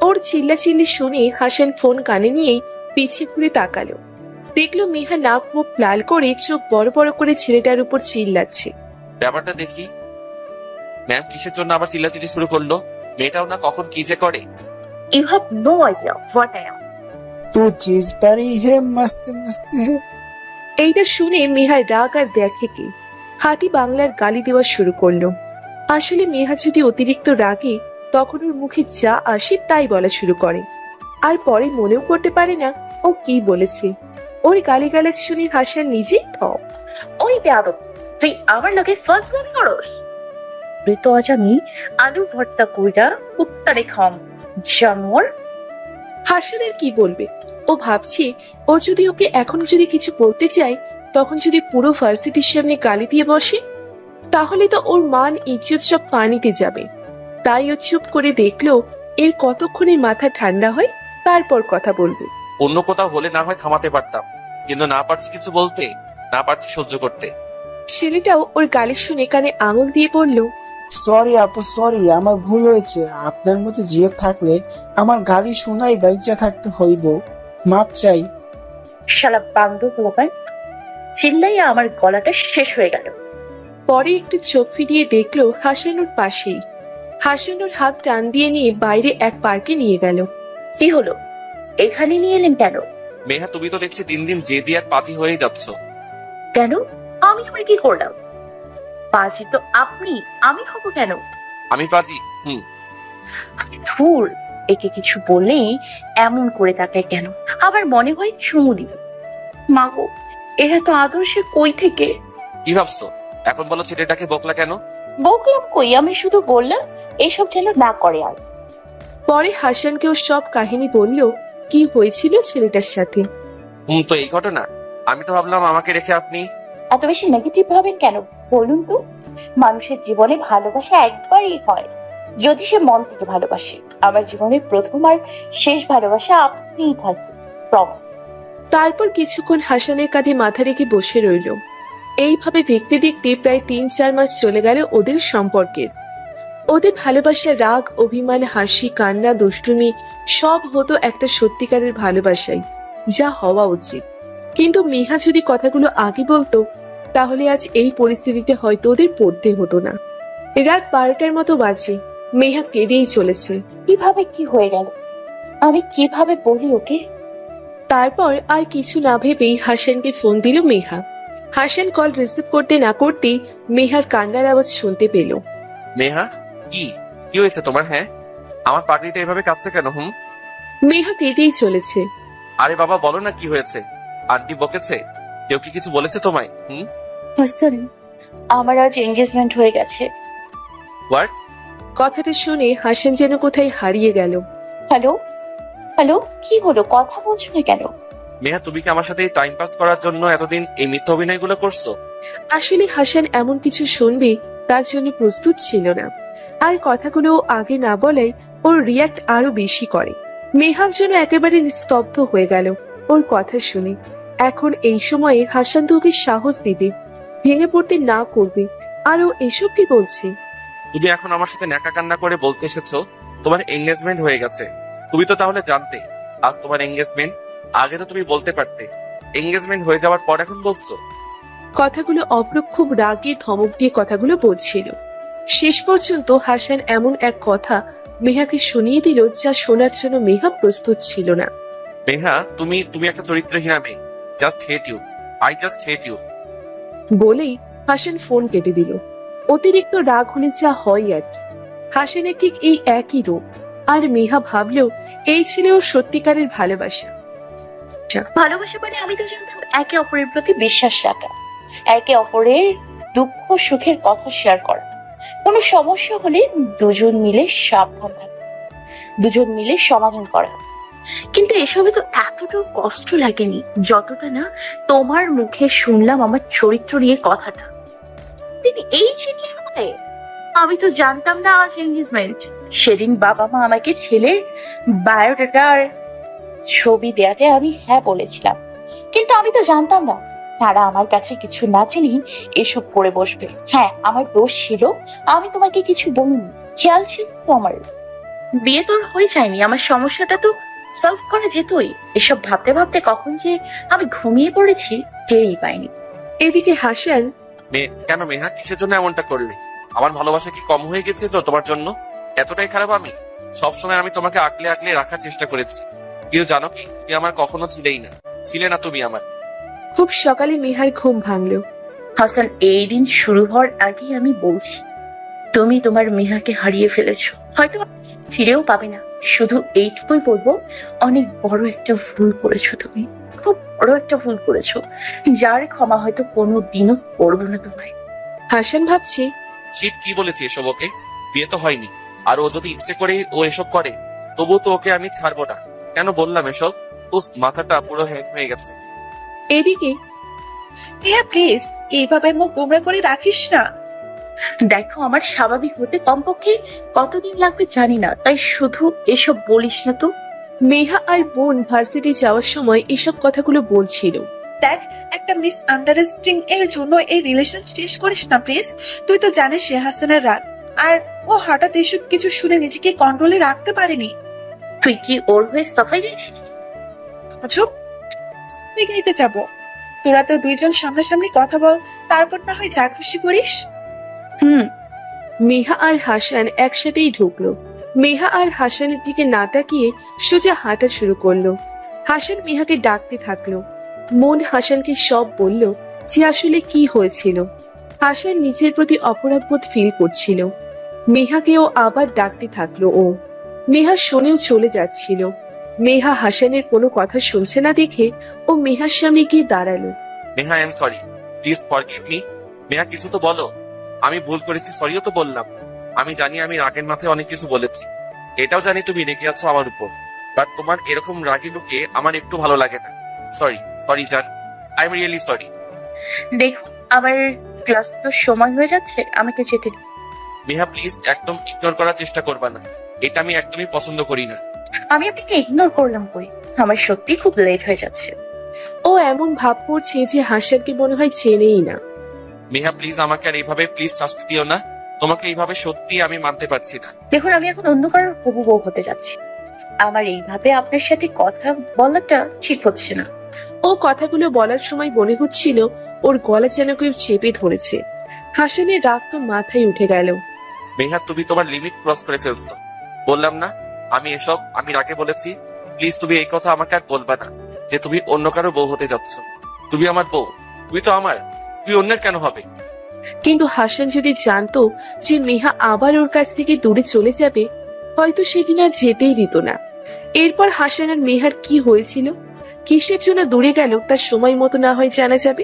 ওর চিল্লাচিল্লি শুনে হাসান ফোন কানে নিয়েই পিছে ঘুরে তাকালো। দেখলো মেহা নাক মুখ লাল করে চোখ বড় বড় করে ছেলেটার উপর চিল্লাচ্ছে। ব্যাপারটা দেখি। ম্যাম কিসের জন্য আবার চিল্লাচিল্লি শুরু করলো? মেয়েটাও না কখন কি যে করে। You have no idea what I am. তু চিজ পারি হে মস্তে মস্তে হে। এইটা শুনে মেহার রাগ আর দেখে কি খাঁটি বাংলার গালি দেওয়া শুরু করলো। আসলে মেহা যদি অতিরিক্ত রাগে তখন ওর মুখে যা আসে তাই বলা শুরু করে, আর পরে মনেও করতে পারে না ও কি বলেছে। ওর গালিগালাজ শুনে হাসান নিজেই ওই বেয়াদব, তুই আমার লগে ফার্স্ট গান করস? তুই তো আজ আমি আলু ভর্তা কইরা কুত্তারে খাম জানোয়ার। হাসানের কি বলবে? ও ভাবছে ও যদি ওকে এখন যদি কিছু বলতে চায়, তখন যদি পুরো ভার্সিটির সামনে গালি দিয়ে বসে, তাহলে তো ওর মান ইজ্জত সব পানিতে যাবে। তাই ও চুপ করে দেখলো এর কতক্ষণে মাথা ঠান্ডা হয়, তারপর কথা বলবে। অন্য কোথাও হলে না হয় থামাতে পারতাম, কিন্তু না পারছি কিছু বলতে, না পারছি সহ্য করতে। ছেলেটাও ওর গালি শুনে কানে আঙুল দিয়ে বলল, সরি আপু, সরি, আমার ভুল হয়েছে। আপনার মতো জিয়ে থাকলে আমার গালি শোনাই বাইচা থাকতে হইব, মাপ চাই। শালা বান্দর লোকান, চিল্লাইয়া আমার গলাটা শেষ হয়ে গেল। পরে একটু চোখ ফিরিয়ে দেখলো হাসান ওর পাশেই। হাসান ওর হাত টান দিয়ে নিয়ে বাইরে এক পার্কে নিয়ে গেল। কি হলো, এখানে নিয়ে এলেন কেন? মেহা, তুমি তো দেখছি দিন দিন জেদি আর পাতি হয়ে যাচ্ছ। কেন? আমি আবার কি করলাম? পাজি তো আপনি, আমি হব কেন? আমি পাজি? ধুর, একে কিছু বললেই এমন করে তাকায় কেন? আবার মনে হয় চুমু দিবে। মাগো, এরা তো আদর্শে কই থেকে। কি ভাবছো? এখন বলো ছেলেটাকে বকলা কেন? বকলাম কই, আমি শুধু বললাম এসব যেন না করে আর। পরে হাসানকেও সব কাহিনী বলল কি হয়েছিল ছেলেটার সাথে। তো এই ঘটনা? আমি তো ভাবলাম আমাকে রেখে আপনি। এত বেশি নেগেটিভ ভাবেন কেন বলুন তো? মানুষের জীবনে ভালোবাসা একবারই হয়, যদি সে মন থেকে ভালোবাসে। আমার জীবনের প্রথম আর শেষ ভালোবাসা আপনিই থাকবেন, প্রমিস। তারপর কিছুক্ষণ হাসানের কাঁধে মাথা রেখে বসে রইল। এইভাবে দেখতে দেখতে প্রায় ৩-৪ মাস চলে গেল ওদের সম্পর্কের। ওদের ভালোবাসা, রাগ, অভিমান, হাসি, কান্না, দুষ্টুমি সব হতো একটা সত্যিকারের ভালোবাসায়, যা হওয়া উচিত। কিন্তু মেহা যদি কথাগুলো আগে বলতো, তাহলে আজ এই পরিস্থিতিতে হয়তো ওদের পড়তে হতো না। রাত 12টার মতো বাজে। মেহা কেঁদেই চলেছে। কিভাবে কি হয়ে গেল, আমি কিভাবে বলি ওকে? তারপর আর কিছু না ভেবেই হাসানকে ফোন দিল মেহা। হাসান কল রিসিভ করতে না করতেই মেহার কান্নার আওয়াজ শুনতে পেল। মেহা, কি কি হয়েছে তোমার? হ্যাঁ, আমার পাগড়িটা এভাবে কাঁদছে কেন? মেহা কেঁদেই চলেছে। আরে বাবা, বলো না কি হয়েছে? আন্টি বকেছে? কেউ কি কিছু বলেছে তোমায়? হাসান, আমার আজ এনগেজমেন্ট হয়ে গেছে। হোয়াট? কথাটা শুনে হাসান যেন কোথায় হারিয়ে গেল। হ্যালো হ্যালো, কি হলো, কথা বলছো না কেন? মেহা, তুমি কি আমার সাথে টাইম পাস করার জন্য এতদিন এই মিথ্যা অভিনয়গুলো করছো? আসলে হাসান এমন কিছু শুনবে তার জন্য প্রস্তুত ছিল না, আর কথাগুলো আগে না বলাই ওর রিয়াক্ট আরো বেশি করে। মেহার জন্য একেবারে স্তব্ধ হয়ে গেল ওর কথা শুনে। এখন এই সময়ে হাসান তো ওকে সাহস দিবে, ভেঙে পড়তে না করবে, আর ও এসব কি বলছে? তুমি এখন আমার সাথে ন্যাকা কান্না করে বলতে এসেছো তোমার এঙ্গেজমেন্ট হয়ে গেছে। তুমি তো তাহলে জানতে আজ তোমার এঙ্গেজমেন্ট। আগে তো তুমি বলতে পারতে। এঙ্গেজমেন্ট হয়ে যাওয়ার পর এখন বলছো? কথাগুলো অভ্র খুব রাগে ধমক দিয়ে কথাগুলো বলছিল। শেষ পর্যন্ত হাসান এমন এক কথা মেহাকে শুনিয়ে দিল যা শোনার জন্য মেহা প্রস্তুত ছিল না। মেহা, তুমি তুমি একটা চরিত্রহীনা মেয়ে। Just hate you. I just hate you. বলেই হাসান ফোন কেটে দিল। অতিরিক্ত রাগ হলে যা হয় আর কি। হাসানের ঠিক এই একই রূপ। আর মেহা ভাবলেও এই ছিল ওর সত্যিকারের ভালোবাসা। ভালোবাসা মানে আমি তো জানতাম একে অপরের প্রতি বিশ্বাস রাখা, একে অপরের দুঃখ সুখের কথা শেয়ার করা, কোনো সমস্যা হলে দুজন মিলে সাবধান থাকা, দুজন মিলে সমাধান করা। কিন্তু এসবে তো এতটাও কষ্ট লাগেনি যতটা না তোমার মুখে শুনলাম আমার চরিত্র নিয়ে কথাটা। তিনি এই চিনি হয়, আমি তো জানতাম না আজ এনগেজমেন্ট। সেদিন বাবা মা আমাকে ছেলের বায়োডাটার ছবি দেয়াতে আমি হ্যাঁ বলেছিলাম, কিন্তু আমি তো জানতাম না তারা আমার কাছে কিছু না জেনেই এসব করে বসবে। হ্যাঁ, আমার দোষ ছিল, আমি তোমাকে কিছু বলিনি, খেয়াল ছিল তো আমার। বিয়ে তোর হয়ে যায়নি, আমার সমস্যাটা তো সলভ করা যেতই। এসব ভাবতে ভাবতে কখন যে আমি ঘুমিয়ে পড়েছি টেরই পাইনি। এদিকে হাসান, কেন মেহা, কিসের জন্য এমনটা করলে? আমার ভালোবাসা কি কম হয়ে গেছে তো তোমার জন্য? এতটাই খারাপ আমি? সবসময় আমি তোমাকে আগলে আগলে রাখার চেষ্টা করেছি, কিন্তু জানো কি, তুমি আমার কখনো ছিলে না তুমি আমার। খুব সকালে মেহার ঘুম ভাঙলো। হাসান, এই দিন শুরু হওয়ার আগেই আমি বলছি, তুমি তোমার মেহাকে হারিয়ে ফেলেছো, হয়তো ফিরেও পাবে না। শুধু এইটুকুই বলবো, অনেক বড় একটা ভুল করেছো তুমি, খুব বড় একটা ভুল করেছো, যার ক্ষমা হয়তো কোনো দিনও করবো না তোমায়। হাসান ভাবছে, শীত কি বলেছি এসব ওকে? বিয়ে তো হয়নি, আর ও যদি ইচ্ছে করে ও এসব করে তবুও তো ওকে আমি ছাড়বো না। কেন বললাম এসব? উফ, মাথাটা পুরো হ্যাং হয়ে গেছে। এদিকে নেহা প্লিজ এইভাবে মুখ গোমরা করে রাখিস না। দেখো, আমার স্বাভাবিক হতে কমপক্ষে কতদিন লাগবে জানি না, তাই শুধু এসব বলিস না তো। মেহা আর বোন ভার্সিটি যাওয়ার সময় এসব কথাগুলো বলছিল। দেখ, একটা মিস আন্ডারস্ট্যান্ডিং এর জন্য এই রিলেশন শেষ করিস না প্লিজ। তুই তো জানিস সে হাসানের রাগ, আর ও হঠাৎ এসব কিছু শুনে নিজেকে কন্ট্রোলে রাখতে পারেনি। তুই কি ওর হয়ে সাফাই গেছিস? চুপ, গাইতে যাব। তোরা তো দুইজন সামনাসামনি কথা বল, তারপর না হয় যা খুশি করিস। মেহা আর হাসান একসাথেই ঢুকলো। মেহা আর হাসানের দিকে না তাকিয়ে সোজা হাঁটা শুরু করলো। হাসান মেহাকে ডাকতে থাকলো। মন হাসানকে সব বলল যে আসলে কি হয়েছিল। হাসান নিজের প্রতি অপরাধবোধ ফিল করছিল। মেহাকেও আবার ডাকতে থাকলো ও। মেহা শোনেও চলে যাচ্ছিল। মেহা হাসানের কোনো কথা শুনছে না দেখে ও মেহার সামনে গিয়ে দাঁড়ালো। Meha, I am sorry, please forgive me. Meha, কিছু তো বলো। আমি ভুল করেছি, সরিও তো বললাম। আমি জানি আমি রাগের মাথায় অনেক কিছু বলেছি, এটাও জানি তুমি রেগে আছো আমার উপর, বাট তোমার এরকম রাগি লুকে আমার একটু ভালো লাগে না। সরি জান, আই এম রিয়েলি সরি। দেখুন, আমার ক্লাস তো সময় হয়ে যাচ্ছে, আমাকে যেতে দিন। মেহা প্লিজ, একদম ইগনোর করার চেষ্টা করবা না, এটা আমি একদমই পছন্দ করি না। আমি আপনাকে ইগনোর করলাম কই? আমার সত্যি খুব লেট হয়ে যাচ্ছে। ও এমন ভাব করছে যে হাসানকে মনে হয় চেনেই না। মেহা প্লিজ, আমাকে আর এইভাবে প্লিজ শাস্তি দিও না। তোমাকে এইভাবে সত্যি আমি মানতে পারছি না। দেখুন, আমি এখন অন্য কারোর হবু বউ হতে যাচ্ছি, আমার এইভাবে আপনার সাথে কথা বলাটা ঠিক হচ্ছে না। ও কথাগুলো বলার সময় মনে হচ্ছিল ওর গলা যেন কেউ চেপে ধরেছে। হাসানের রাগ তো মাথায় উঠে গেল। মেহা, তুমি তোমার লিমিট ক্রস করে ফেলছো। বললাম না আমি রাগে বলেছি। প্লিজ তুমি এই কথা আমাকে আর বলবা না যে তুমি অন্য কারো বউ হতে যাচ্ছ। তুমি আমার বউ, তুমি তো আমার, তুমি অন্যের কেন হবে? কিন্তু হাসান যদি জানতো যে মেহা আবার ওর কাছ থেকে দূরে চলে যাবে, হয়তো সেদিন আর যেতেই দিত না। এরপর হাসান আর মেহার কি হয়েছিল, কিসের জন্য দূরে গেল, তার সময় মতো না হয় জানা যাবে।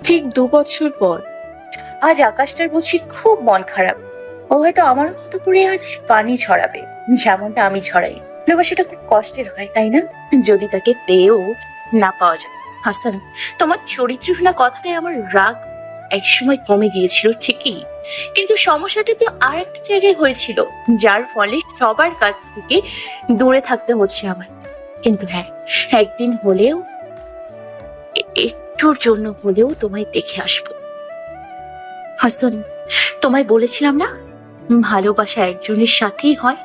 ঠিক 2 বছর পর। আজ আকাশটার বুঝি খুব মন খারাপ। ও হয়তো আমার মতো করে আজ পানি ছড়াবে, যেমনটা আমি ছড়াই। ভালোবাসাটা খুব কষ্টের হয়, তাই না? যদি তাকে পেয়েও না পাওয়া যায়। হাসান, তোমার চরিত্রহীনা কথাটাই আমার রাগ একসময় কমে গিয়েছিল ঠিকই, কিন্তু সমস্যাটা তো আর একটা জায়গায় হয়েছিল, যার ফলে সবার কাছ থেকে দূরে থাকতে হচ্ছে আমার। কিন্তু হ্যাঁ, একদিন হলেও, একটুর জন্য হলেও তোমায় দেখে আসবো। হাসান, তোমায় বলেছিলাম না ভালোবাসা একজনের সাথেই হয়।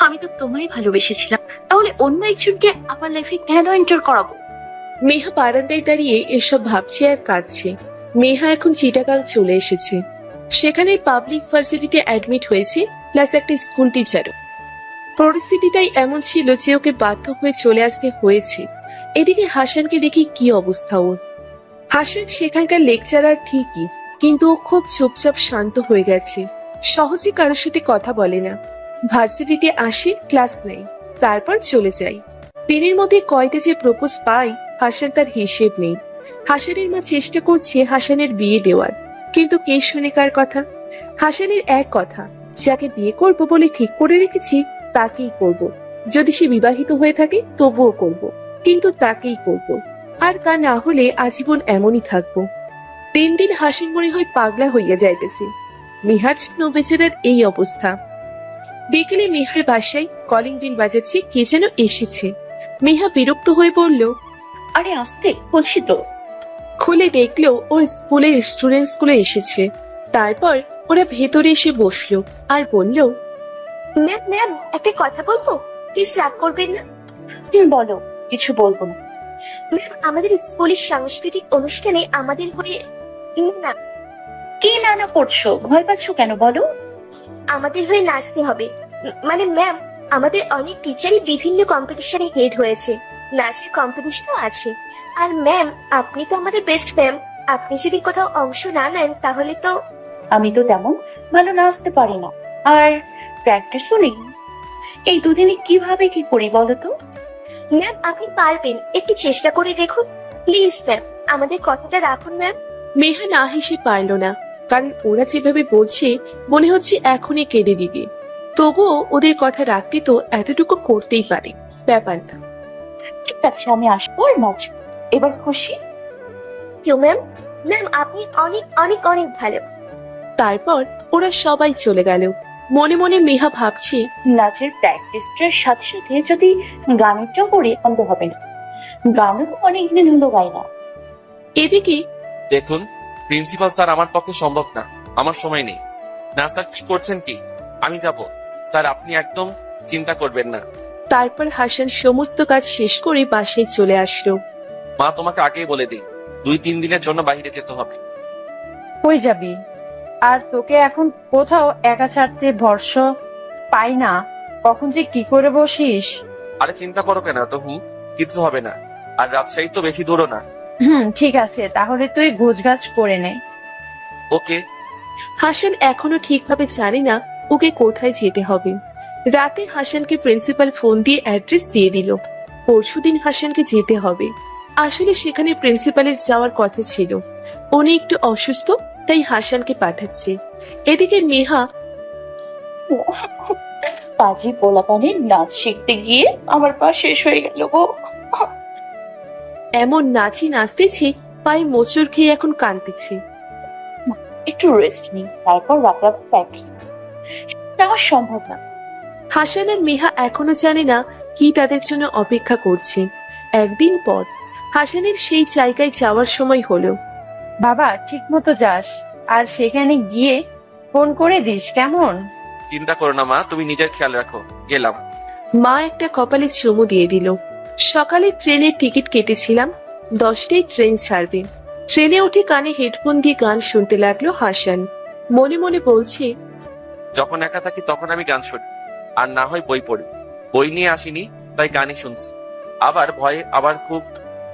আমি তো তোমায় ভালোবেসেছিলাম, তাহলে অন্য একজনকে আমার লাইফে কেন এন্টার করাবো? মেহা বারান্দায় দাঁড়িয়ে এসব ভাবছে আর কাঁদছে। মেহা এখন চিটাগাং চলে এসেছে। সেখানে পাবলিক ভার্সিটিতে অ্যাডমিট হয়েছে, প্লাস একটা স্কুল টিচারও। পরিস্থিতিটাই এমন ছিল যে ওকে বাধ্য হয়ে চলে আসতে হয়েছে। এদিকে হাসানকে দেখি কি অবস্থা ওর। হাসান সেখানকার লেকচারার ঠিকই, কিন্তু ও খুব চুপচাপ শান্ত হয়ে গেছে, সহজে কারোর সাথে কথা বলে না। ভার্সিটিতে আসে, ক্লাস নেয়, তারপর চলে যায়। দিনের মধ্যে কয়টা যে প্রপোজ পাই হাসান তার হিসেব নেই। হাসানের মা চেষ্টা করছে হাসানের বিয়ে দেওয়ার, কিন্তু কে শুনে কার কথা? হাসানের এক কথা, যাকে বিয়ে করব বলে ঠিক করে রেখেছি তাকেই করব। যদি সে বিবাহিত হয়ে থাকে তবুও করব, কিন্তু তাকেই করব। আর তা না হলে আজীবন এমনই থাকবো। দিন দিন হাসান মনে হয় পাগলা হইয়া যাইতেছে। মিহার জন্য বেচারার এই অবস্থা। বিকেলে মিহার বাসায় কলিং বেল বাজাচ্ছে, কে যেন এসেছে। মিহা বিরক্ত হয়ে বলল, আরে আসতে বলছি তো। খুলে দেখলো ওর স্কুলের স্টুডেন্টস গুলো এসেছে। তারপর ওরা ভেতরে এসে বসলো আর বলল, ম্যাম ম্যাম একটা কথা বলবো, প্লিজ রাগ করবেন না। তুমি বলো, কিছু বলবো না। ম্যাম আমাদের স্কুলের সাংস্কৃতিক অনুষ্ঠানে আমাদের হয়ে না কি নানা করছো? ভয় পাচ্ছ কেন বলো? আমাদের হয়ে নাচতে হবে। মানে ম্যাম, আমাদের অনেক টিচারই বিভিন্ন কম্পিটিশনে হেড হয়েছে, নাচের কম্পিটিশনও আছে। আর ম্যাম আপনি তো আমাদের বেস্ট ম্যাম, আপনি যদি কোথাও অংশ না নেন তাহলে তো। আমি তো তেমন ভালো নাচতে পারি না, আর প্র্যাকটিসও নেই। এই দুদিনে কিভাবে কি করি বলো তো? ম্যাম আপনি পারবেন, একটু চেষ্টা করে দেখুন প্লিজ ম্যাম, আমাদের কথাটা রাখুন ম্যাম। মেহা না হেসে পারল না, কারণ ওরা যেভাবে বলছে মনে হচ্ছে এখনই কেঁদে দিবে। তবুও ওদের কথা রাখতে তো এতটুকু করতেই পারে, ব্যাপার না। ঠিক আছে, আমি আসবো আর নাচবো। এবার খুশি? কেউ ম্যাম, ম্যাম আপনি অনেক অনেক অনেক ভালো। তারপর ওরা সবাই চলে গেল। মনে মনে মেহা ভাবছে, নাচের প্র্যাকটিসটার সাথে সাথে যদি গানটাও করি অন্ত হবে না। গানও অনেকদিন হলো গাই না। এদিকে দেখুন, প্রিন্সিপাল স্যার আমার পক্ষে সম্ভব না, আমার সময় নেই। না স্যার, কি করছেন কি? আমি যাব স্যার, আপনি একদম চিন্তা করবেন না। তারপর হাসান সমস্ত কাজ শেষ করে বাসায় চলে আসলো। মা, তোমাকে আগেই বলে দিই, 2-3 দিনের জন্য বাইরে যেতে হবে। কই যাবি? আর তোকে এখন কোথাও একা ছাড়তে ভরসা পাই না, কখন যে কি করে বসিস। আরে চিন্তা করো কেন তো, কিছু হবে না। আর রাজশাহী তো বেশি দূরও না। ঠিক আছে, তাহলে তুই গোছগাছ করে নে। ওকে। হাসান এখনো ঠিকভাবে জানে না ওকে কোথায় যেতে হবে। রাতে হাসানকে প্রিন্সিপাল ফোন দিয়ে অ্যাড্রেস দিয়ে দিল। পরশুদিন হাসানকে যেতে হবে। আসলে সেখানে প্রিন্সিপালের যাওয়ার কথা ছিল, উনি একটু অসুস্থ, তাই হাসানকে পাঠাচ্ছে। এদিকে মেহা পাজি পোলাপানের নাচ শিখতে গিয়ে আমার পা শেষ হয়ে গেল গো। এমন নাচি নাচতেছে, পায়ে মোচড় খেয়ে এখন কাঁদতেছে। একটু রেস্ট নিই, তারপর রাত প্র্যাকটিস নেওয়া সম্ভব না। হাসান আর মেহা এখনো জানে না কি তাদের জন্য অপেক্ষা করছে। একদিন পর হাসানের সেই জায়গায় যাওয়ার সময় হলো। বাবা ঠিক মতো যাস, আর সেখানে গিয়ে ফোন করে দিস কেমন? চিন্তা করো না মা, তুমি নিজের খেয়াল রাখো। গেলাম। মা একটা কপালে চুমু দিয়ে দিল। সকালে ট্রেনের টিকিট কেটেছিলাম, 10টায় ট্রেন ছাড়বে। ট্রেনে উঠে কানে হেডফোন দিয়ে গান শুনতে লাগলো হাসান। মনে মনে বলছে, যখন একা থাকি তখন আমি গান শুনি, আর না হয় বই পড়ি। বই নিয়ে আসিনি, তাই গানই শুনছি। আবার ভয়ে আবার খুব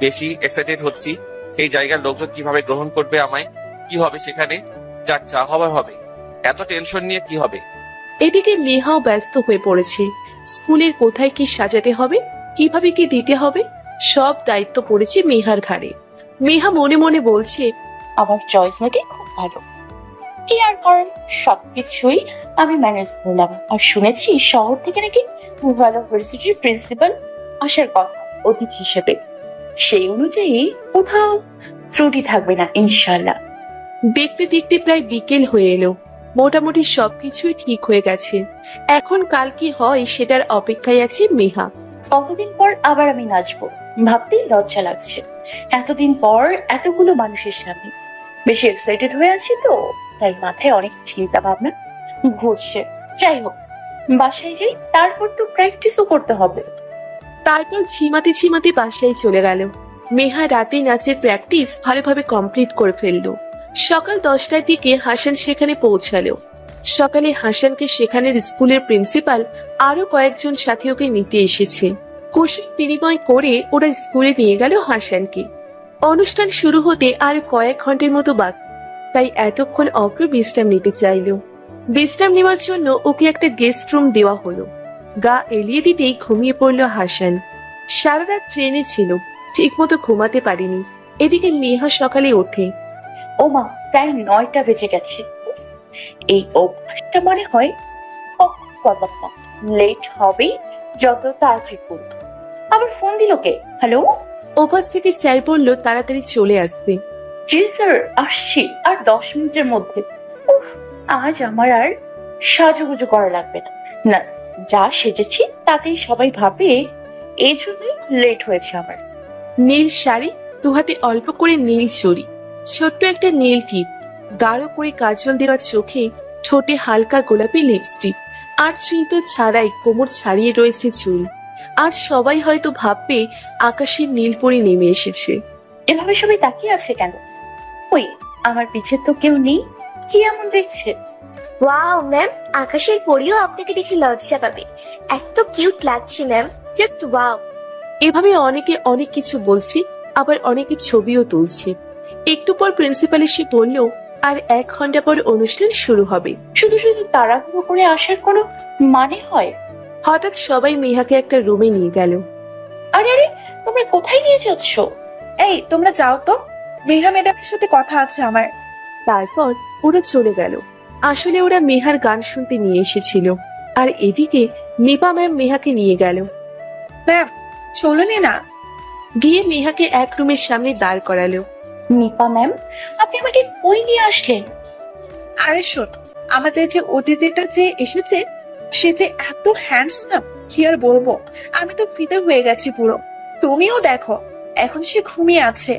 বেশি এক্সাইটেড হচ্ছি, সেই জায়গার লোকজন কিভাবে গ্রহণ করবে আমায়, কি হবে সেখানে। যাক, যা হবার হবে, এত টেনশন নিয়ে কি হবে। এদিকে মেহাও ব্যস্ত হয়ে পড়েছে। স্কুলের কোথায় কি সাজাতে হবে, কিভাবে কি দিতে হবে, সব দায়িত্ব পড়েছে মেহার ঘাড়ে। মেহা মনে মনে বলছে, আমার চয়েস নাকি খুব ভালো। কি আর করেন, সবকিছুই আমি ম্যানেজ করলাম। আর শুনেছি শহর থেকে নাকি ইউনিভার্সিটির প্রিন্সিপাল আসার কথা অতিথি হিসেবে। সেই অনুযায়ী কোথাও ত্রুটি থাকবে না ইনশাল্লাহ। দেখতে দেখতে প্রায় বিকেল হয়ে এলো। মোটামুটি সবকিছুই ঠিক হয়ে গেছে। এখন কাল কি হয় সেটার অপেক্ষায় আছে মেহা। কতদিন পর আবার আমি নাচবো, ভাবতেই লজ্জা লাগছে। এতদিন পর এতগুলো মানুষের সামনে বেশি এক্সাইটেড হয়ে আছি তো, তাই মাথায় অনেক চিন্তা ভাবনা ঘুরছে। যাই হোক, বাসায় যাই, তারপর তো প্র্যাকটিসও করতে হবে। তারপর ঝিমাতে ঝিমাতে বাসায় চলে গেল। মেহা রাতে নাচের প্র্যাকটিস ভালোভাবে কমপ্লিট করে ফেললো। সকাল 10টার দিকে হাসান সেখানে পৌঁছালো। সকালে হাসানকে সেখানের স্কুলের প্রিন্সিপাল আরো কয়েকজন সাথী ওকে নিতে এসেছে। কুশল বিনিময় করে ওরা স্কুলে নিয়ে গেল হাসানকে। অনুষ্ঠান শুরু হতে আর কয়েক ঘন্টার মতো বাকি, তাই এতক্ষণ অগ্র বিশ্রাম নিতে চাইল। বিশ্রাম নেওয়ার জন্য ওকে একটা গেস্ট রুম দেওয়া হলো। গা এলিয়ে দিতেই ঘুমিয়ে পড়ল হাসান। সারা রাত ট্রেনে ছিল, ঠিক মতো ঘুমাতে পারিনি। এদিকে মেহা সকালে ওঠে। ও মা, প্রায় 9টা বেজে গেছে। উফ, এই অভ্যাসটা মনে হয় কখন বদলাব না। লেট হবে যত তাড়াতাড়ি করব। আবার ফোন দিল কে? হ্যালো। ওপাশ থেকে স্যার বলল তাড়াতাড়ি চলে আসতে। জি স্যার, আসছি আর 10 মিনিটের মধ্যে। উফ, আজ আমার আর সাজুগুজু করা লাগবে না। না, যা সেজেছি তাতেই সবাই ভাবে, এই জন্যই লেট হয়েছে আমার। নীল শাড়ি, দুহাতে অল্প করে নীল চড়ি, ছোট্ট একটা নীল টিপ, গাঢ় করে কাজল দেওয়া চোখে, ঠোঁটে হালকা গোলাপি লিপস্টিক, আর চুল তো ছাড়াই কোমর ছাড়িয়ে রয়েছে চুল। আজ সবাই হয়তো ভাববে আকাশের নীল পরি নেমে এসেছে। এভাবে সবাই তাকিয়ে আছে কেন? ওই, আমার পিছে তো কেউ নেই। কি এমন দেখছে? ওয়াও ম্যাম, আকাশের পরিও আপনাকে দেখে লজ্জা পাবে। এত কিউট লাগছে ম্যাম, জাস্ট ওয়াও। এভাবে অনেকে অনেক কিছু বলছে, আবার অনেকে ছবিও তুলছে। একটু পর প্রিন্সিপাল এসে বলল, আর 1 ঘন্টা পর অনুষ্ঠান শুরু হবে। শুধু শুধু তাড়াহুড়ো করে আসার কোনো মানে হয়? হঠাৎ সবাই মেহাকে একটা রুমে নিয়ে গেল। আরে আরে, তোমরা কোথায় নিয়ে যাচ্ছ? এই তোমরা যাও তো, মেহা ম্যাডামের সাথে কথা আছে আমার। তারপর ওরা চলে গেল। আসলে ওরা মেহার গান শুনতে নিয়ে এসেছিল। আর এদিকে নিপা ম্যাম মেহাকে নিয়ে গেল। ম্যাম চলুন না। গিয়ে মেহাকে এক রুমের সামনে দাঁড় করালো। নিপা ম্যাম, আপনি আমাকে কই নিয়ে আসলেন? আরে শোন, আমাদের যে অতিথিটা যে এসেছে সে যে এত হ্যান্ডসাম, কি আর বলবো, আমি তো ফিদা হয়ে গেছি পুরো। তুমিও দেখো, এখন সে ঘুমিয়ে আছে।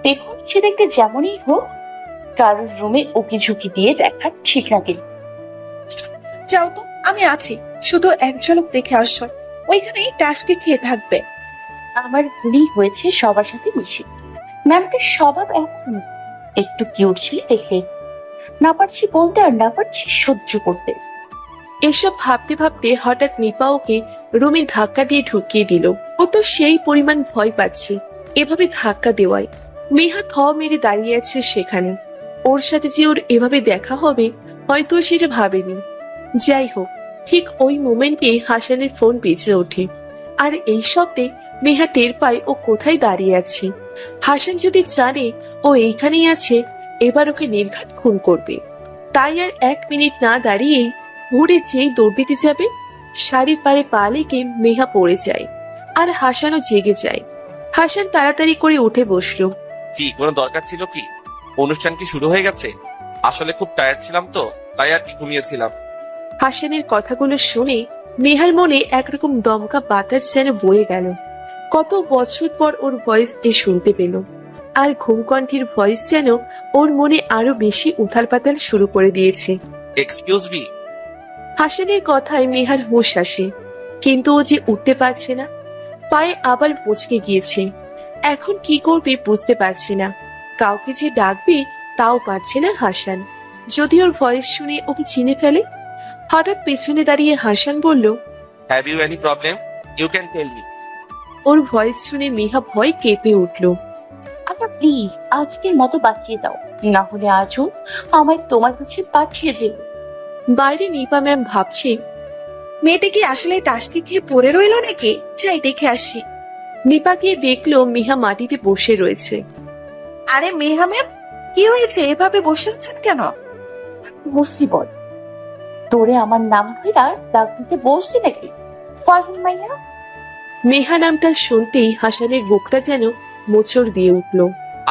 দেখুন, সে দেখতে যেমনই হোক, কারোর রুমে উকি ঝুঁকি দিয়ে দেখা ঠিক না কিন্তু। যাও তো, আমি আছি, শুধু এক ঝলক দেখে আসো। ওইখানেই টাস্কে খেয়ে থাকবে। আমার ভুলই হয়েছে সবার সাথে মিশে। ম্যামটার স্বভাব এমন, একটু কিউট ছিল দেখে। না পারছি বলতে আর না পারছি সহ্য করতে। এসব ভাবতে ভাবতে হঠাৎ নিপা ওকে রুমে ধাক্কা দিয়ে ঢুকিয়ে দিল। ও তো সেই পরিমাণ ভয় পাচ্ছে এভাবে ধাক্কা দেওয়ায়। মেহা থ মেরে দাঁড়িয়ে আছে সেখানে। ওর সাথে যে ওর এভাবে দেখা হবে হয়তো সেটা ভাবেনি। যাই হোক, ঠিক ওই মোমেন্টে হাসানের ফোন বেজে ওঠে। আর এই শব্দে মেহা টের পায় ও কোথায় দাঁড়িয়ে আছে। হাসান যদি জানে ও এইখানেই আছে, এবার ওকে নির্ঘাত খুন করবে। তাই আর 1 মিনিট না দাঁড়িয়েই ঘুরে যেই দৌড় দিতে যাবে, শাড়ির পাড়ে পা লেগে মেহা পড়ে যায়। আর হাসানও জেগে যায়। হাসান তাড়াতাড়ি করে উঠে বসলো। জি, কোনো দরকার ছিল কি? অনুষ্ঠান কি শুরু হয়ে গেছে? আসলে খুব টায়ার্ড ছিলাম তো, তাই আর কি ঘুমিয়েছিলাম। হাসানের কথাগুলো শুনে মেহার মনে একরকম দমকা বাতাস যেন বয়ে গেল। কত বছর পর ওর ভয়েস এ শুনতে পেল। আর ঘুমকণ্ঠের ভয়েস যেন ওর মনে আরো বেশি উথাল পাতাল শুরু করে দিয়েছে। Excuse me. হাসানের কথায় মেহার হুঁশ আসে, কিন্তু ও যে উঠতে পারছে না। পায়ে আবার মুচকে গিয়েছে। এখন কি করবে বুঝতে পারছে না। কাউকে যে ডাকবে তাও পারছে না হাসান। যদি ওর ভয়েস শুনে ওকে চিনে ফেলে। হঠাৎ পেছনে দাঁড়িয়ে হাসান বলল, have you any problem? You can tell me. ওর ভয়েস শুনে মেহা ভয় কেঁপে উঠল। আচ্ছা প্লিজ, আজকের মতো বাঁচিয়ে দাও, না হলে আজও আমায় তোমার কাছে পাঠিয়ে দেবে। বাইরে নিপা ম্যাম ভাবছে, মেয়েটা কি আসলে টাস্কে খেয়ে পড়ে রইলো নাকি? যাই দেখে আসি। নিপা গিয়ে দেখলো মেহা মাটিতে বসে রয়েছে। আরে মেহা ম্যাম, কি হয়েছে, এভাবে বসে আছেন কেন? মুসিবত, তোরে আমার নাম ধরে ডাক দিতে বসছি নাকি? ফাজিল মাইয়া। মেহা নামটা শুনতেই হাসানের বুকটা যেন মোচড় দিয়ে উঠল।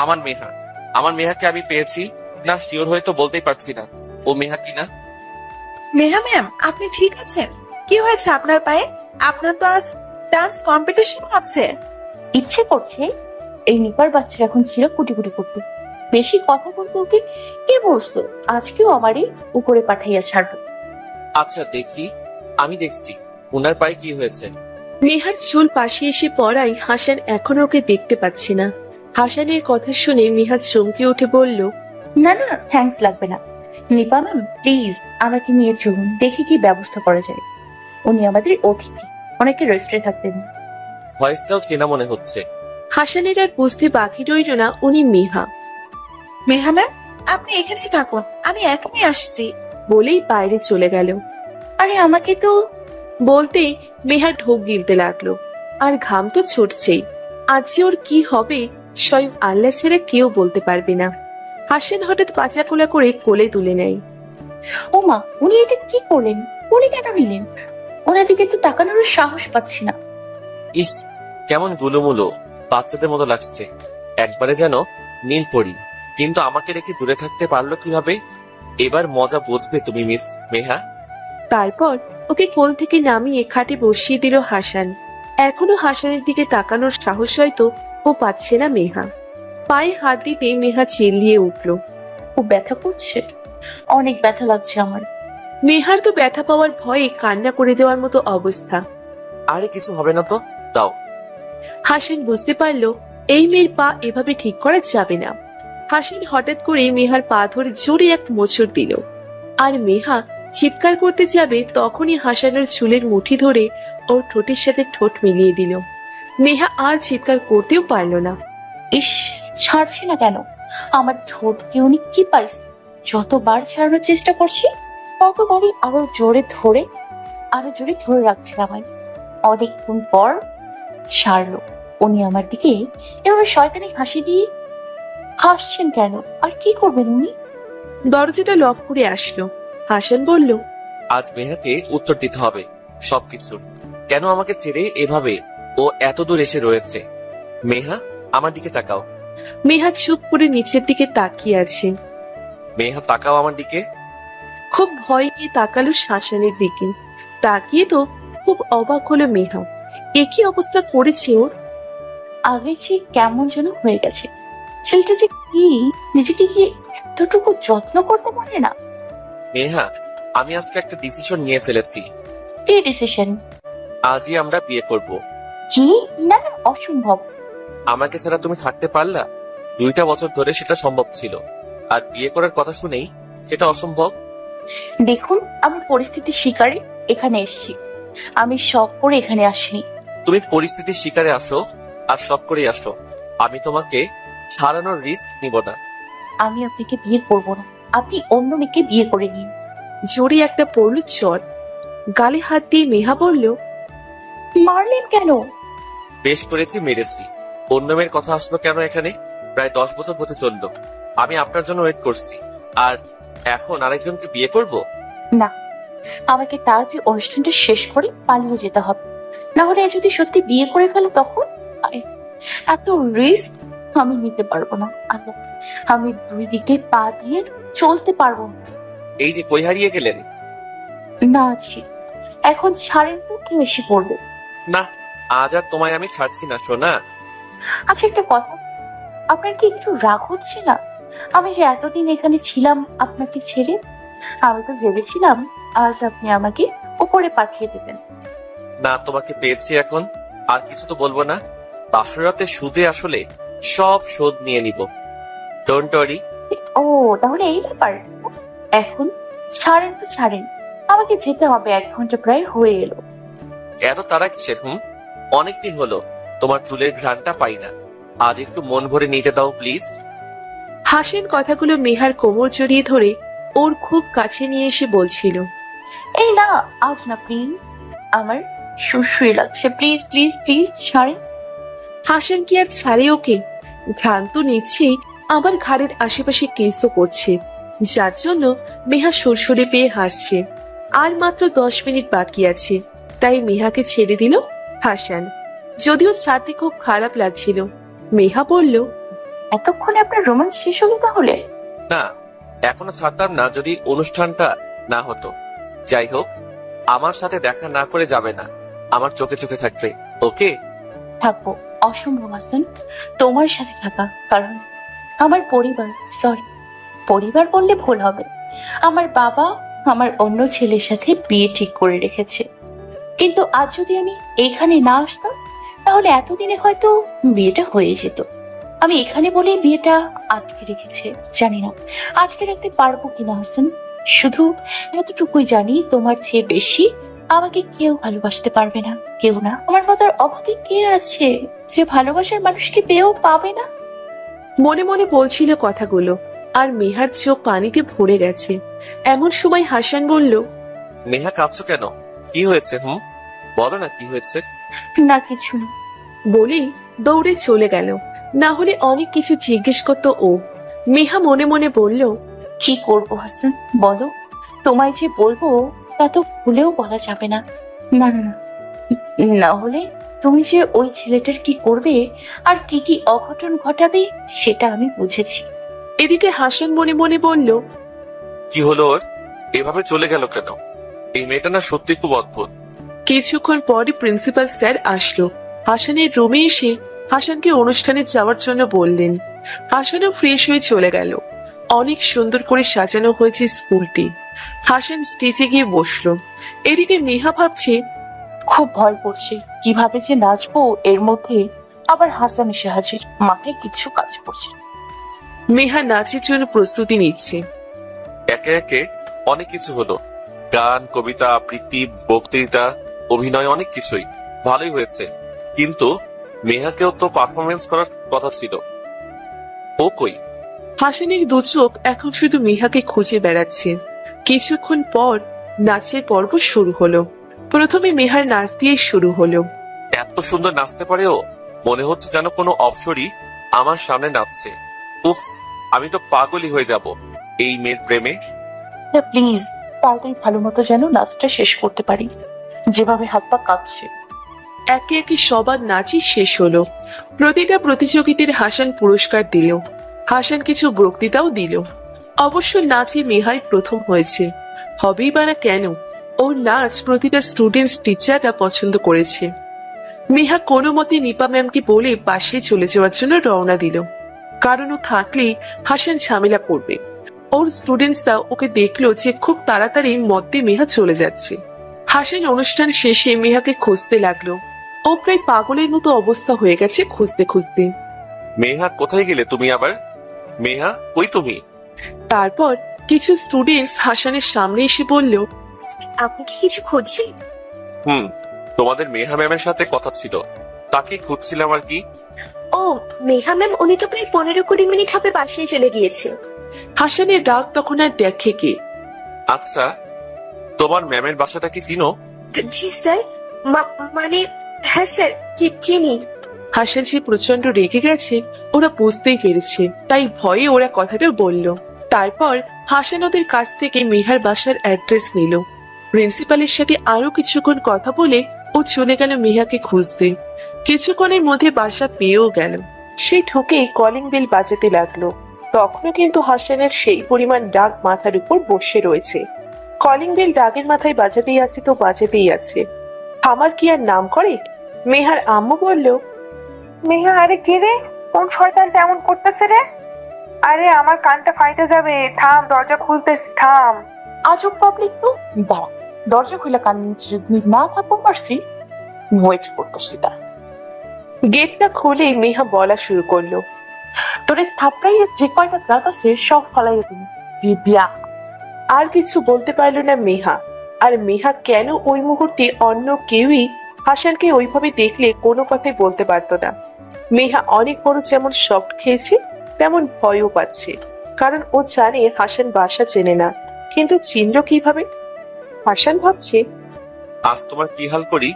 আমার মেহা, আমার মেহাকে আমি পেয়েছি না, শিওর হয়ে তো বলতেই পারছি না ও মেহা কিনা। মেহা ম্যাম, আপনি ঠিক আছেন? কি হয়েছে আপনার পায়ে? আপনার তো আজ ডান্স কম্পিটিশন আছে। ইচ্ছে করছে এই নিপার বাচ্চা এখন ছিল কুটি কুটি করতে। বেশি কথা বলতে ওকে কে বলছো? আজকেও আমারই উপরে পাঠাইয়া ছাড়বো। আচ্ছা দেখি, আমি দেখছি উনার পায়ে কি হয়েছে। মেহার চুল পাশে এসে পড়ায় হাসান এখন ওকে দেখতে পাচ্ছে না। হাসানের কথা শুনে মেহা চমকে উঠে বলল, না না, থ্যাঙ্কস লাগবে না। নিপা ম্যাম প্লিজ আমাকে নিয়ে চলুন, দেখি কি ব্যবস্থা করা যায়। উনি আমাদের অতিথি, অনেকে রেস্টে থাকতেন। ভয়েসটাও চেনা মনে হচ্ছে। হাসানের আর বুঝতে বাকি রইল না উনি মেহা। মেহা ম্যাম, আপনি এখানেই থাকুন, আমি এখনই আসছি। বলেই বাইরে চলে গেল। আরে আমাকে তো বলতেই মেহা ঢোক গিলতে লাগলো। আর ঘাম তো ছুটছেই। আজ যে ওর কি হবে স্বয়ং আল্লাহ ছেড়ে কেউ বলতে পারবে না। হাসান হঠাৎ পাচা খোলা করে কোলে তুলে নেয়। ও মা, উনি এটা কি করলেন? উনি কেন নিলেন? ওনার দিকে তো তাকানোর সাহস পাচ্ছি না। ইস, কেমন গুলোমুলো বাচ্চাদের মতো লাগছে, একবারে যেন নীল পরি। কিন্তু আমাকে রেখে দূরে থাকতে পারলো কিভাবে? এবার মজা বুঝবে তুমি মিস মেহা। তারপর ওকে কোল থেকে নামিয়ে খাটে বসিয়ে দিল হাসান। এখনো হাসানের দিকে তাকানোর সাহস হয়তো ও পাচ্ছে না মেহা। পায়ে হাত দিতে মেহা চিল্লিয়ে উঠল। খুব ব্যথা করছে, অনেক ব্যথা লাগছে আমার। মেহার তো ব্যথা পাওয়ার ভয়ে কান্না করে দেওয়ার মতো অবস্থা। আরে কিছু হবে না তো, দাও। হাসান বুঝতে পারলো এই মেয়ের পা এভাবে ঠিক করা যাবে না। হাসান হঠাৎ করে মেহার পা ধরে জোরে এক মোচড় দিল। আর মেহা চিৎকার করতে যাবে তখনই হাসানের চুলের মুঠি ধরে ওর ঠোঁটের সাথে ঠোঁট মিলিয়ে দিল। মেহা আর চিৎকার করতেও পারল না। ইস, ছাড়ছি না কেন? আমার ঠোঁটকে উনি কি পাইছে? যতবার ছাড়ানোর চেষ্টা করছি ততবারই আরো জোরে ধরে রাখছে আমায়। অনেকক্ষণ পর ছাড়লো। উনি আমার দিকে এভাবে শয়তানি হাসি দিয়ে হাসছেন কেন? আর কি করবেন উনি? দরজাটা লক করে আসলো। হাসান বলল, আজ মেহাকে উত্তর দিতে হবে সবকিছুর। কেন আমাকে ছেড়ে এভাবে ও এত দূর এসে রয়েছে? মেহা, আমার দিকে তাকাও। মেহা চুপ করে নিচের দিকে তাকিয়ে আছে। মেহা তাকাও আমার দিকে। খুব ভয় নিয়ে তাকালো হাসানের দিকে। তাকিয়ে তো খুব অবাক হলো মেহা। একই অবস্থা করেছে ওর। আগে যে কেমন যেন হয়ে গেছে। ছেলেটা যে কি নিজেকে কি এতটুকু যত্ন করতে পারে না? মেহা, আমি আজকে একটা ডিসিশন নিয়ে ফেলেছি। কি ডিসিশন? আজই আমরা বিয়ে করব। জি না না, অসম্ভব। আমাকে ছাড়া তুমি থাকতে পারলা? 2টা বছর ধরে সেটা সম্ভব ছিল, আর বিয়ে করার কথা শুনেই সেটা অসম্ভব। দেখুন, আমি পরিস্থিতির শিকারে এখানে এসেছি, আমি শখ করে এখানে আসিনি। তুমি পরিস্থিতির শিকারে আসো আর শখ করে আসো, আমি তোমাকে হারানোর রিস্ক নিব না। আমি আপনাকে বিয়ে করব না, আপনি অন্য মেয়েকে বিয়ে করে নিন। জোরে একটা পড়ল চট। গালে হাত দিয়ে মেহা বলল, মারলেন কেন? বেশ করেছি, মেরেছি। অন্য মেয়ের কথা আসলো কেন এখানে? প্রায় 10 বছর হতে চললো আমি আপনার জন্য ওয়েট করছি, আর এখন আরেকজনকে বিয়ে করব? না, আমাকে তাড়াতাড়ি অনুষ্ঠানটা শেষ করে পালিয়ে যেতে হবে, না হলে যদি সত্যি বিয়ে করে ফেলে তখন এত রিস্ক আমি নিতে পারবো না। আমি 2 দিকে পা দিয়ে চলতে পারবো না। এই যে কই হারিয়ে গেলেন? না আছি, এখন ছাড়েন তো, কেউ এসে পড়বে। না, আজ আর তোমায় আমি ছাড়ছি না সোনা। আচ্ছা একটা কথা, আপনার কি একটু রাগ হচ্ছে না? আমি যে এতদিন এখানে ছিলাম আপনাকে ছেড়ে, আমি তো ভেবেছিলাম আজ আপনি আমাকে উপরে পাঠিয়ে দেবেন। না, তোমাকে পেয়েছি এখন, আর কিছু তো বলবো না। বাসরাতে সুদে আসলে সব শোধ নিয়ে নিব, ডোন্ট ওয়ারি। ও তাহলে এই ব্যাপার। এখন ছাড়েন তো ছাড়েন, আমাকে যেতে হবে, 1 ঘন্টা প্রায় হয়ে এলো। এত তারা কিসের? অনেকদিন হলো তোমার চুলের ঘ্রাণটা পাই না, আজ একটু মন ভরে নিতে দাও প্লিজ। হাসেন কথাগুলো মেহার কোমর জড়িয়ে ধরে ওর খুব কাছে নিয়ে এসে বলছিল, এই না, আজ না প্লিজ, আমার শুশুই লাগছে, প্লিজ প্লিজ প্লিজ ছাড়েন। হাসান কি আর ছাড়ে ওকে? ভ্রান্ত নিচ্ছেই আবার ঘাড়ের আশেপাশে কেসও করছে, যার জন্য মেহা সুরসুরে পেয়ে হাসছে। আর মাত্র 10 মিনিট বাকি আছে, তাই মেহাকে ছেড়ে দিল হাসান। যদিও ছাড়তে খুব খারাপ লাগছিল। মেহা বলল, এতক্ষণে আপনার রোমান্স শেষ হলো তাহলে? না, এখনো ছাড়তাম না যদি অনুষ্ঠানটা না হতো। যাই হোক, আমার সাথে দেখা না করে যাবে না, আমার চোখে চোখে থাকবে, ওকে? থাকবো, অসম্ভব হাসান তোমার সাথে থাকা, কারণ আমার পরিবার, সরি পরিবার বললে ভুল হবে, আমার বাবা আমার অন্য ছেলের সাথে বিয়ে ঠিক করে রেখেছে। কিন্তু আজ যদি আমি এখানে না আসতাম তাহলে এতদিনে হয়তো বিয়েটা হয়ে যেত, আমি এখানে বলে বিয়েটা আটকে রেখেছে। জানি না আটকে রাখতে পারবো কিনা হাসান। শুধু এতটুকুই জানি, তোমার চেয়ে বেশি আমাকে কেউ ভালোবাসতে পারবে না। কেউ না। আমার মতো অভাবে কে আছে যে ভালোবাসার মানুষকে পেয়েও পাবে না? মনে মনে বলছিল কথাগুলো, আর মেহার চোখ পানিতে ভরে গেছে। এমন সময় হাসান বলল, মেহা কাঁদছো কেন? কি হয়েছে? বলো না কি হয়েছে। না কিছু না। বলেই দৌড়ে চলে গেল। না হলে অনেক কিছু জিজ্ঞেস করতো ও। মেহা মনে মনে বলল, কি করবো হাসান বলো? তোমায় যে বলবো তা তো ভুলেও বলা যাবে না। না না না, না হলে তুমি যে ওই ছেলেটার কি করবে আর কি কি অঘটন ঘটাবে সেটা আমি বুঝেছি। এদিকে হাসান মনে মনে বলল, কি হলো ওর? এভাবে চলে গেল কেন? এই মেয়েটা না সত্যি খুব অদ্ভুত। কিছুক্ষণ পরই প্রিন্সিপাল স্যার আসলো। হাসানের রুমে এসে হাসানকে অনুষ্ঠানে যাওয়ার জন্য বললেন। হাসানও ফ্রেশ হয়ে চলে গেল। অনেক সুন্দর করে সাজানো হয়েছে স্কুলটি। হাসান স্টেজে গিয়ে বসলো। এদিকে মেহা ভাবছে, খুব ভয় করছে কিভাবে যে নাচবো। এর মধ্যে আবার হাসান এসে হাজির, মাথায় কিছু কাজ করছে। মেহা নাচের জন্য প্রস্তুতি নিচ্ছে। একে একে অনেক কিছু হলো, গান, কবিতা, আবৃত্তি, বক্তৃতা, অভিনয়, অনেক কিছুই ভালোই হয়েছে। কিন্তু মেহাকেও তো পারফরমেন্স করার কথা ছিল, ও কই? হাসানের দু চোখ এখন শুধু মেহাকে খুঁজে বেড়াচ্ছে। কিছুক্ষণ পর নাচের পর্ব শুরু হলো। প্রথমে মেহার নাচ দিয়ে শুরু হলো। এত সুন্দর নাচতে পারে ও, মনে হচ্ছে যেন কোনো অপসরী আমার সামনে নাচছে। উফ, আমি তো পাগলই হয়ে যাব এই মেয়ের প্রেমে। প্লিজ তাড়াতাড়ি ভালো মতো যেন নাচটা শেষ করতে পারি, যেভাবে হাত পা কাঁপছে। একে একে সবার নাচই শেষ হলো। প্রতিটা প্রতিযোগিতার হাসান পুরস্কার দিল। হাসান কিছু বক্তৃতাও দিল। অবশ্য নাচে মেহাই প্রথম হয়েছে। হবেই বা না কেন, ওর নাচ প্রতিটা স্টুডেন্টস টিচাররা পছন্দ করেছে। মেহা কোনো মতে নিপা ম্যামকে বলে পাশে চলে যাওয়ার জন্য রওনা দিল, কারণ ও থাকলেই হাসান ঝামেলা করবে। ওর স্টুডেন্টসরা ওকে দেখলো যে খুব তাড়াতাড়ি মধ্যে মেহা চলে যাচ্ছে। হাসান অনুষ্ঠান শেষে মেহাকে খুঁজতে লাগলো। ও প্রায় পাগলের মতো অবস্থা হয়ে গেছে খুঁজতে খুঁজতে। মেহা, কোথায় গেলে তুমি আবার? মেহা, কই তুমি? তারপর কিছু স্টুডেন্টস হাসানের সামনে এসে বলল, আপনি কি কিছু খুঁজছেন? তোমাদের মেহা ম্যামের সাথে কথা ছিল, তাকে খুঁজছিলাম আর কি। ও মেঘা ম্যাম, উনি তো প্রায় 15-20 মিনিট হবে বাসায় চলে গিয়েছে। হাসানের ডাক তখন আর দেখে কে। আচ্ছা, তোমার ম্যামের বাসাটা কি চিনো? জি স্যার, মানে হ্যাঁ স্যার, চিনি। হাসান যে প্রচন্ড রেগে গেছে ওরা বুঝতেই পেরেছে, তাই ভয়ে ওরা কথাটা বলল। তারপর হাসান ওদের কাছ থেকে মেহার বাসার অ্যাড্রেস নিল। প্রিন্সিপালের সাথে আরো কিছুক্ষণ কথা বলে ও চলে গেল মেহাকে খুঁজতে। কিছুক্ষণের মধ্যে বাসা পেয়েও গেল। সে ঢুকে কলিং বেল বাজাতে লাগলো। তখনও কিন্তু হাসানের সেই পরিমাণ রাগ মাথার উপর বসে রয়েছে। কলিং বেল রাগের মাথায় বাজাতেই আছে তো বাজাতেই আছে, আমার কি আর নাম করে? মেহার আম্মু বলল, মেহা, আরে কে রে? কোন শয়তানটা এমন করতেছে রে? আরে আমার কানটা ফাইটে যাবে, থাম, দরজা খুলতেছি, থাম। আজব পাবলিক তো। দাঁড়া, দরজা খুলে কান না থাকবো পারছি, ওয়েট করতেছি। তা গেটটা খুলে মেহা বলা শুরু করলো, তোরে থাপড়াইয়ে যে কয়টা দাঁত আছে সব ফালাইয়ে দিবি বিয়া। আর কিছু বলতে পারলো না মেহা। আর মেহা কেন ওই মুহূর্তে অন্য কেউই হাসানকে ওইভাবে দেখলে কোনো কথাই বলতে পারতো না। মেহা অনেক বড় যেমন শক খেয়েছে তেমন ভয়ও পাচ্ছে, কারণ ও জানে হাসান বাসা চেনে না, কিন্তু চিনল কিভাবে? হাসান ভাবছে, আজ তোমার কি হাল করি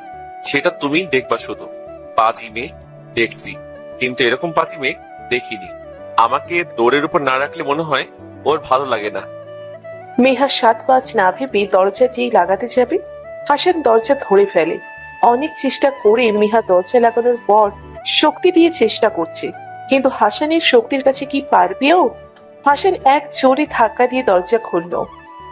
সেটা তুমি দেখবা। শুধু পাজি মেয়ে দেখছি, কিন্তু এরকম পাজি মেয়ে দেখিনি। আমাকে দৌড়ের উপর না রাখলে মনে হয় ওর ভালো লাগে না। মেহা 7-5 না ভেবে দরজা যেই লাগাতে যাবে, হাসান দরজা ধরে ফেলে। অনেক চেষ্টা করে মেহা দরজা লাগানোর পর শক্তি দিয়ে চেষ্টা করছে, কিন্তু হাসানের শক্তির কাছে কি পারবে ও? হাসান এক জোরে ধাক্কা দিয়ে দরজা খুলল,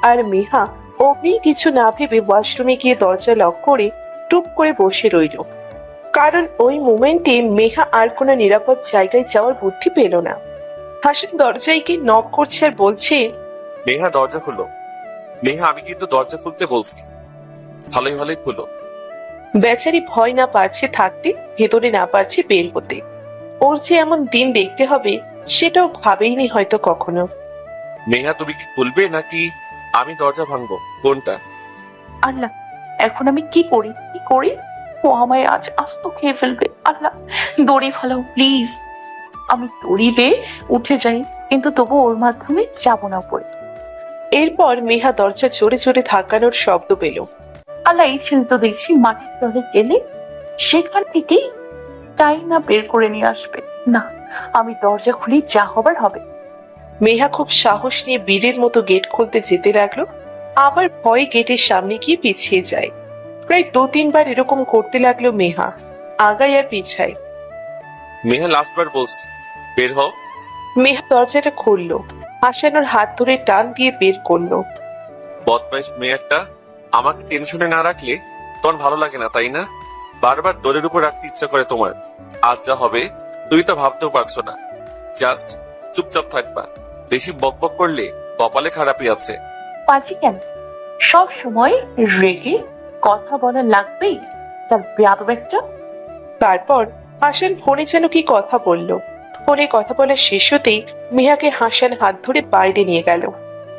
আর মেহা অমনি কিছু না ভেবে ওয়াশরুমে গিয়ে দরজা লক করে টুপ করে বসে রইল। কারণ ওই মোমেন্টে মেহা আর কোনো নিরাপদ জায়গায় যাওয়ার বুদ্ধি পেল না। হাসান দরজায় গিয়ে নক করছে আর বলছে, মেহা, দরজা খুলো। মেহা, আমি কিন্তু দরজা খুলতে বলছি, ভালোই ভালোই খুলো। বেচারি ভয় না পারছে থাকতে, ভেতরে না পারছে বের হতে। ও ওর যে এমন দিন দেখতে হবে সেটাও ভাবেইনি হয়তো কখনো। মেঘা, তুমি কি খুলবে নাকি আমি দরজা ভাঙবো? কোনটা? আল্লাহ, এখন আমি কি করি কি করি? ও আমায় আজ আস্ত খেয়ে ফেলবে। আল্লাহ, দড়ি ফেলাও প্লিজ। আমি দড়ি বেয়ে উঠে যাই, কিন্তু তবু ওর মাধ্যমে যাবো না উপরে। এরপর মেহা দরজা জোরে জোরে ধাক্কানোর শব্দ পেল। আল্লাহ, এই ছেলে তো দেখছি মাটির তলে গেলে সেখান থেকেই চাই না বের করে নিয়ে আসবে। না, আমি দরজা খুলি, যা হবার হবে। মেহা খুব সাহস নিয়ে বীরের মতো গেট খুলতে যেতে লাগলো। আবার ভয়ে গেটের সামনে গিয়ে পিছিয়ে যায়। প্রায় 2-3 বার এরকম করতে লাগলো মেহা, আগায় আর পিছায়। মেহা, লাস্টবার বলছি, বের হও। মেহা দরজাটা খুললো, হাসান ওর হাত ধরে টান দিয়ে বের করলো। বদমাইশ মেয়ে একটা। আমাকে টেনশনে না রাখলে তোমার ভালো লাগে না, তাই না? বারবার দোরের উপর রাখতে ইচ্ছা করে তোমার। আজ যা হবে তুই তো ভাবতেও পারছো না। জাস্ট চুপচাপ থাকবা। বেশি বকবক করলে কপালে খারাপই আছে। পাজি কেন? সব সময় রেগে কথা বলা লাগবেই? তার বেয়াদব একটা। তারপর হাসান ফোনে যেন কি কথা বলল। ফোনে কথা বলা শেষ হতেই মেহাকে হাসান হাত ধরে বাইরে নিয়ে গেল।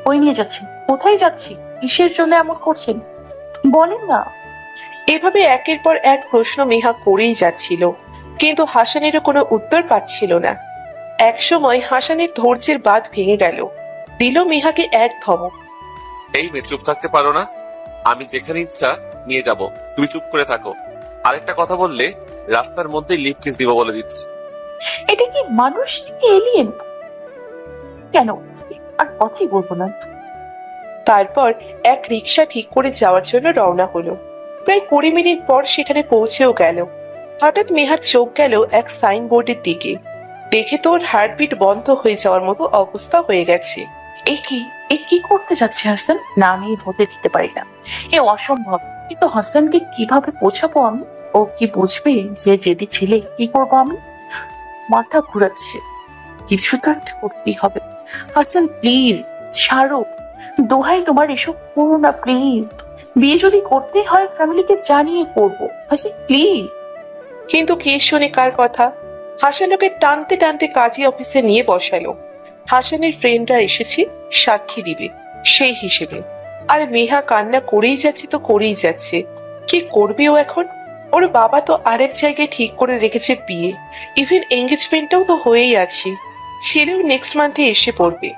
ওই নিয়ে যাচ্ছি। কোথায় যাচ্ছি? কিসের জন্য এমন করছেন বলেন না। এভাবে একের পর এক প্রশ্ন মেহা করেই যাচ্ছিল, কিন্তু হাসানেরও কোনো উত্তর পাচ্ছিল না। এক সময় হাসানের ধৈর্যের বাঁধ ভেঙে গেল, দিল মেহাকে এক ধমক। এই মেয়ে, চুপ থাকতে পারো না? আমি যেখানে ইচ্ছা নিয়ে যাব, তুমি চুপ করে থাকো। আরেকটা কথা বললে রাস্তার মধ্যে লিপ কিস দিব বলে দিচ্ছি। এটা কি মানুষ নাকি এলিয়েন? কেন আর কথাই বলবো না। তারপর এক রিক্সা ঠিক করে যাওয়ার জন্য রওনা হলো। প্রায় 20 মিনিট পর সেখানে পৌঁছেও গেল। হঠাৎ মেহার চোখ গেল এক সাইনবোর্ডের দিকে। দেখে তো ওর হার্টবিট বন্ধ হয়ে যাওয়ার মতো অবস্থা হয়ে গেছে। এ কি করতে যাচ্ছে হাসান? না, আমি হতে দিতে পারি না। এ অসম্ভব। কিন্তু হাসানকে কিভাবে বোঝাবো আমি? ও কি বুঝবে যে জেদি ছেলে? কি করবো আমি? মাথা ঘুরাচ্ছে। কিছু তো একটা করতেই হবে। হাসান প্লিজ ছাড়ো, দোহাই তোমার, এসব করো না প্লিজ। বিয়ে যদি করতে হয় ফ্যামিলিকে জানিয়ে করবো। হাসান প্লিজ। কিন্তু কে শুনে কার কথা? হাসান ওকে টানতে টানতে কাজী অফিসে নিয়ে বসালো। হাসানের ফ্রেন্ডরা এসেছে সাক্ষী দিবে সেই হিসেবে। আর মেহা কান্না করেই যাচ্ছে তো করেই যাচ্ছে। কি করবে ও এখন? ওর বাবা তো আরেক জায়গায় ঠিক করে রেখেছে বিয়ে। ইভেন এঙ্গেজমেন্টটাও তো হয়েই আছে। ছেলেও নেক্সট মান্থে এসে পড়বে।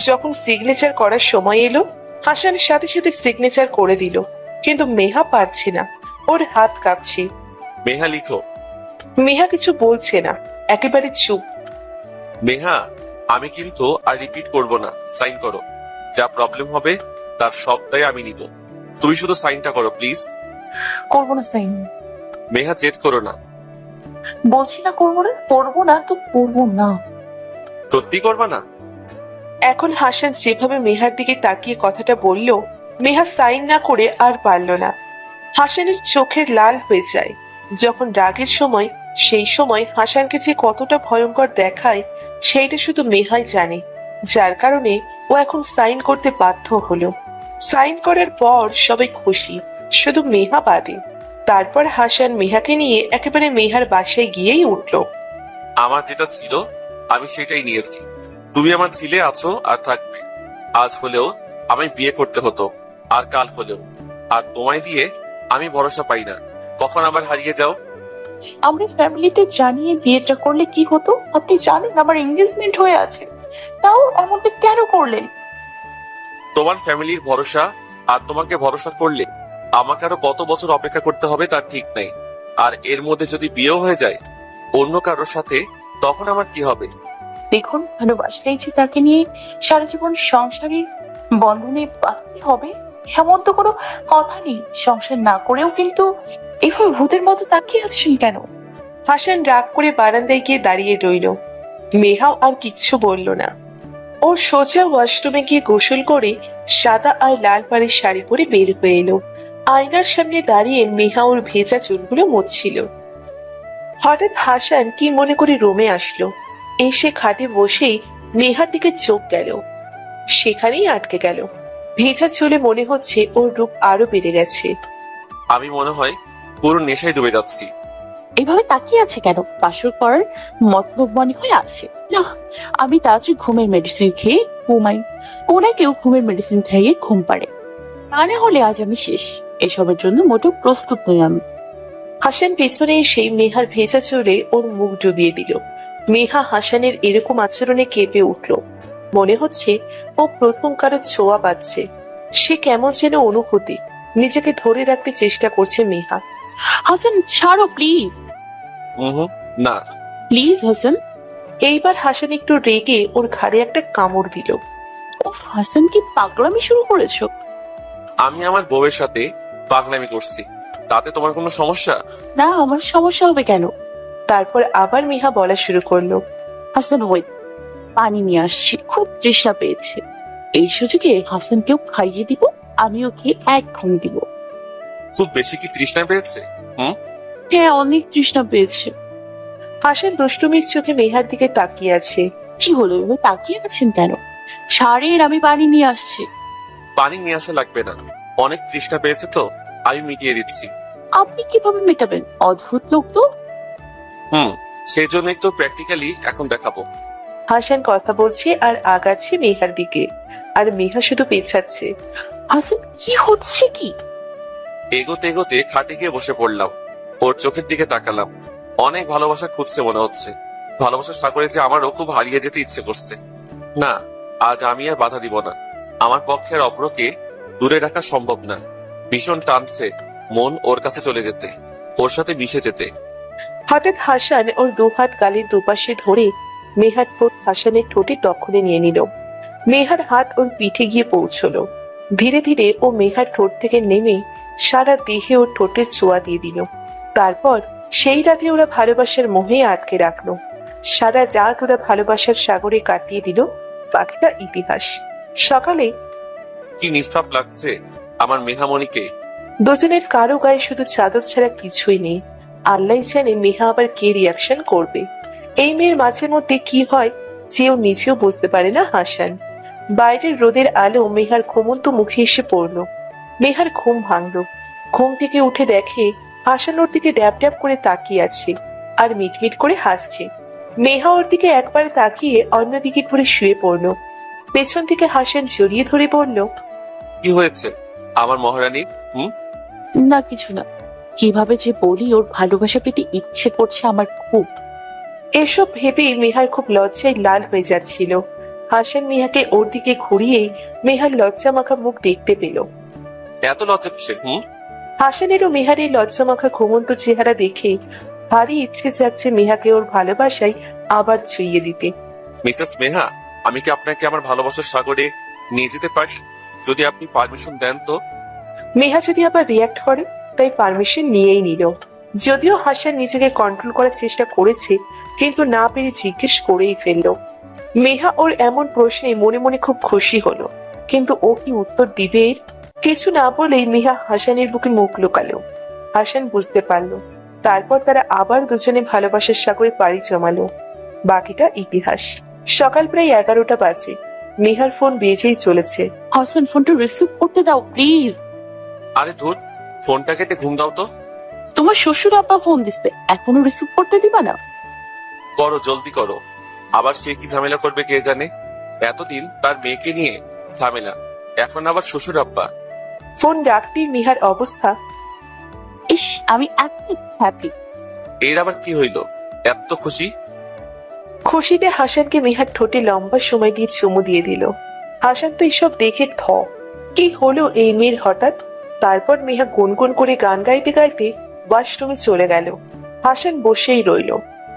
যখন সিগনেচার করার সময় এলো, হাসানের সাথে সাথে সিগনেচার করে দিল। কিন্তু মেহা পারছে না, ওর হাত কাঁপছে। মেহা, লিখো। মেহা কিছু বলছে না, একেবারে চুপ। মেহা, আমি কিন্তু আর রিপিট করব না, সাইন করো। যা প্রবলেম হবে তার সব দায় আমি নিব। তুমি শুধু সাইনটা করো প্লিজ। করবো না সাইন। মেহা, জেদ করো না। বলছি না করবো না। করবো না তো করবো না। সত্যি করবা না? এখন হাসান যেভাবে মেহার দিকে তাকিয়ে কথাটা বলল, মেহা সাইন না করে আর পারল না। হাসানের চোখের লাল হয়ে যায় যখন রাগের সময়। সেই সময় হাসানকে যে কতটা ভয়ঙ্কর দেখায় সেইটা শুধু মেহাই জানে। যার কারণে ও এখন সাইন করতে বাধ্য হলো। সাইন করার পর সবাই খুশি, শুধু মেহা বাদে। তারপর হাসান মেহাকে নিয়ে একেবারে মেহার বাসায় গিয়েই উঠলো। আমার যেটা ছিল আমি সেটাই নিয়েছি। তুমি আমার ছিলে, আছো আর থাকবে। আজ হলেও আমায় বিয়ে করতে হতো, আর কাল হলেও। আর তোমায় দিয়ে আমি ভরসা পাই না, কখন আবার হারিয়ে যাও। আমরা ফ্যামিলিতে জানিয়ে বিয়েটা করলে কি হতো? আপনি জানেন আমার এঙ্গেজমেন্ট হয়ে আছে, তাও এমনটা কেন করলেন? তোমার ফ্যামিলির ভরসা আর তোমাকে ভরসা করলে আমাকে আরো কত বছর অপেক্ষা করতে হবে তার ঠিক নাই। আর এর মধ্যে যদি বিয়েও হয়ে যায় অন্য কারোর সাথে, তখন আমার কি হবে? দেখুন, ভালোবাসলেই যে তাকে নিয়ে সারা জীবন সংসারের বন্ধনে বাঁধতে হবে এমন তো কোনো কথা নেই। সংসার না করেও কিন্তু এভাবে ভূতের মতো তাকিয়ে আছেন কেন? হাসান রাগ করে বারান্দায় গিয়ে দাঁড়িয়ে রইল। মেহাও আর কিচ্ছু বলল না। ওর সোজা ওয়াশরুমে গিয়ে গোসল করে সাদা আর লাল পাড়ের শাড়ি পরে বের হয়ে এলো। আয়নার সামনে দাঁড়িয়ে মেহা ওর ভেজা চুলগুলো মুছছিল। হঠাৎ হাসান কি মনে করে রুমে আসলো। এসে খাটে বসেই মেহার দিকে চোখ গেল, সেখানেই আটকে গেল। ভেজা চুলে মনে হচ্ছে ওর রূপ আরো বেড়ে গেছে। আমি মনে হয় পুরো নেশায় ডুবে যাচ্ছি। এভাবে তাকিয়ে আছে কেন? বাসর করার মতলব মনে হয়ে আছে না? আমি তাড়াতাড়ি ঘুমের মেডিসিন খেয়ে ঘুমাই। ওনাকেও ঘুমের মেডিসিন খাইয়ে ঘুম পাড়ে, তা না হলে আজ আমি শেষ। এসবের জন্য মোটেও প্রস্তুত নই আমি। হাসান পেছনে এসে মেহার ভেজা চুলে ওর মুখ ডুবিয়ে দিল। মেহা হাসানের এরকম আচরণে কেঁপে উঠল। মনে হচ্ছে ও প্রথম কারো ছোঁয়া পাচ্ছে। সে কেমন যেন অনুভূতি, নিজেকে ধরে রাখতে চেষ্টা করছে মেহা। হাসান ছাড়ো প্লিজ, না প্লিজ হাসান। এইবার হাসান একটু রেগে ওর ঘাড়ে একটা কামড় দিল। উফ হাসান, কি পাগলামি শুরু করেছো? আমি আমার বউয়ের সাথে পাগলামি করছি, তাতে তোমার কোনো সমস্যা? না, আমার সমস্যা হবে কেন? তারপর আবার মেহা বলা শুরু করলো। হাসান ওয়েট, পানি নিয়ে আসছি, খুব তৃষ্ণা পেয়েছে। এই সুযোগে হাসানকেও খাইয়ে দিব, আমি ওকে এক ঘুম দিব। খুব বেশি কি তৃষ্ণা পেয়েছে? হ্যাঁ, অনেক তৃষ্ণা পেয়েছে। হাসান দুষ্টুমির চোখে মেহার দিকে তাকিয়ে আছে। কি হলো, এবার তাকিয়ে আছেন কেন? ছাড়েন, আমি পানি নিয়ে আসছি। পানি নিয়ে আসা লাগবে না, অনেক তৃষ্ণা পেয়েছে তো, আমি মিটিয়ে দিচ্ছি। আপনি কিভাবে মেটাবেন? অদ্ভুত লোক তো। সেই জন্যই তো প্র্যাকটিক্যালি এখন দেখাবো। হাসান কথা বলছে আর আগাচ্ছে মেহার দিকে, আর মেহা শুধু পেছাচ্ছে। হাসান, কি হচ্ছে কি? এগোতে এগোতে খাটে গিয়ে বসে পড়লাম, ওর চোখের দিকে তাকালাম। অনেক ভালোবাসা খুঁজছে মনে হচ্ছে। ভালোবাসার সাগরে যে আমারও খুব হারিয়ে যেতে ইচ্ছে করছে। না, আজ আমি আর বাধা দিব না। আমার পক্ষে আর অব্রকে দূরে রাখা সম্ভব না। ভীষণ টানছে মন ওর কাছে চলে যেতে, ওর সাথে মিশে যেতে। হঠাৎ হাসান ওর দুহাত গালের দুপাশে ধরে মেহার ঠোঁট হাসানের ঠোঁটে দখলে নিয়ে নিল। মেহার হাত ওর পিঠে গিয়ে পৌঁছলো। ধীরে ধীরে ও মেহার ঠোঁট থেকে নেমে সারা দেহে ওর ঠোঁটের ছোঁয়া দিয়ে দিল। তারপর সেই রাতে ওরা ভালোবাসার মোহে আটকে রাখলো। সারা রাত ওরা ভালোবাসার সাগরে কাটিয়ে দিল, বাকিটা ইতিহাস। সকালে কি নিষ্পাপ লাগছে আমার মেহামণিকে। দুজনের কারো গায়ে শুধু চাদর ছাড়া কিছুই নেই। আল্লাহ জানে মেহা আবার কি রিয়াকশন করবে। এই মেয়ের মাঝে মধ্যে কি হয় যে ও নিজেও বুঝতে পারে না হাসান। বাইরের রোদের আলো মেহার ঘুমন্ত মুখে এসে পড়ল। মেহার ঘুম ভাঙল। ঘুম থেকে উঠে দেখে হাসান ওর দিকে ড্যাব ড্যাব করে তাকিয়ে আছে আর মিটমিট করে হাসছে। মেহা ওর দিকে একবার তাকিয়ে অন্যদিকে ঘুরে শুয়ে পড়ল। পেছন থেকে হাসান জড়িয়ে ধরে বলল, কি হয়েছে আমার মহারানী? না, কিছু না। কিভাবে যে বলি, ওর ভালোবাসা পেতে ইচ্ছে করছে আমার খুব। এসব ভেবে মেহার খুব লজ্জায় লাল হয়ে যাচ্ছিল। হাসান মেহাকে ওর দিকে ঘুরিয়ে মেহার লজ্জা মাখা মুখ দেখতে পেল। এত লজ্জা কিসের? হাসানেরও মেহারের লজ্জা মাখা ঘুমন্ত চেহারা দেখে ভারী ইচ্ছে যাচ্ছে মেহাকে ওর ভালোবাসায় আবার ছুঁয়ে দিতে। মিসেস মেহা, আমি কি আপনাকে আমার ভালোবাসার সাগরে নিয়ে যেতে পারি, যদি আপনি পারমিশন দেন তো? মেহা যদি আবার রিয়াক্ট করে, তাই পারমিশন নিয়েই নিল। যদিও হাসান নিজেকে কন্ট্রোল করার চেষ্টা করেছে, কিন্তু না পেরে জিজ্ঞেস করেই ফেলল। মেহা ওর এমন প্রশ্নে মনে মনে খুব খুশি হলো, কিন্তু ও কি উত্তর দিবে? কিছু না বলেই মেহা হাসানের বুকে মুখ লুকালো। হাসান বুঝতে পারলো। তারপর তারা আবার দুজনে ভালোবাসার সাগরে পাড়ি জমালো, বাকিটা ইতিহাস। সকাল প্রায় 11টা বাজে। মেহার ফোন বেজেই চলেছে। হাসান, ফোনটা রিসিভ করতে দাও প্লিজ। আরে ধুর, ফোনটা কেটে ঘুম দাও তো। তোমার শ্বশুর আপা ফোন দিচ্ছে, এখনো রিসিভ করতে দিবা না? করো, জলদি করো। আবার সে কি ঝামেলা করবে কে জানে। এতদিন তার মেয়েকে নিয়ে ঝামেলা, এখন আবার শ্বশুর আব্বা। ফোন রাখতেই মেহার অবস্থা। ইস, আমি এত হ্যাপি। এর আবার কি হইল, এত খুশি? খুশিতে হাসানকে মেহার ঠোঁটে লম্বা সময় দিয়ে চুমু দিয়ে দিল। হাসান তো এসব দেখে থ। কি হলো এই মেয়ের হঠাৎ? তারপর মেহা গুনগুন করে গান গাইতে গাইতে ওয়াশরুমে চলে গেল। হাসান বসেই রইল।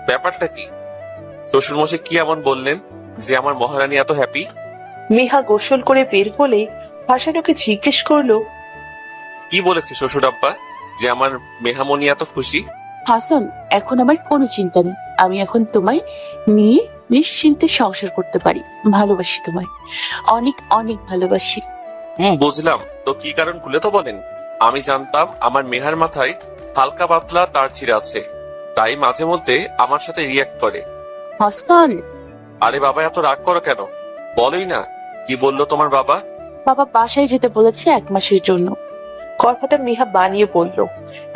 ব্যাপারটা কি? শ্বশুরমশাই কি এমন বললেন যে আমার মহারানী এত হ্যাপি? মেহা গোসল করে বের হলেই হাসান ওকে জিজ্ঞেস করলো, কি বলেছে শ্বশুর আব্বা যে আমার মেহামণি এত খুশি? হাসান, এখন আমার কোনো চিন্তা নেই। আমি এখন তোমায় নিয়ে নিশ্চিন্তে সংসার করতে পারি। ভালোবাসি তোমায়, অনেক অনেক ভালোবাসি। বুঝলাম, তো কি কারণ খুলে তো বলেন। আমি জানতাম আমার মেহার মাথায় হালকা পাতলা তার ছিঁড়ে আছে, তাই মাঝে মধ্যে আমার সাথে রিয়াক্ট করে। হাসান, আরে বাবা, এত রাগ করো কেন? বলোই না, কি বললো তোমার বাবা? বাবা বাসায় যেতে বলেছে 1 মাসের জন্য। কথাটা মেহা বানিয়ে বলল,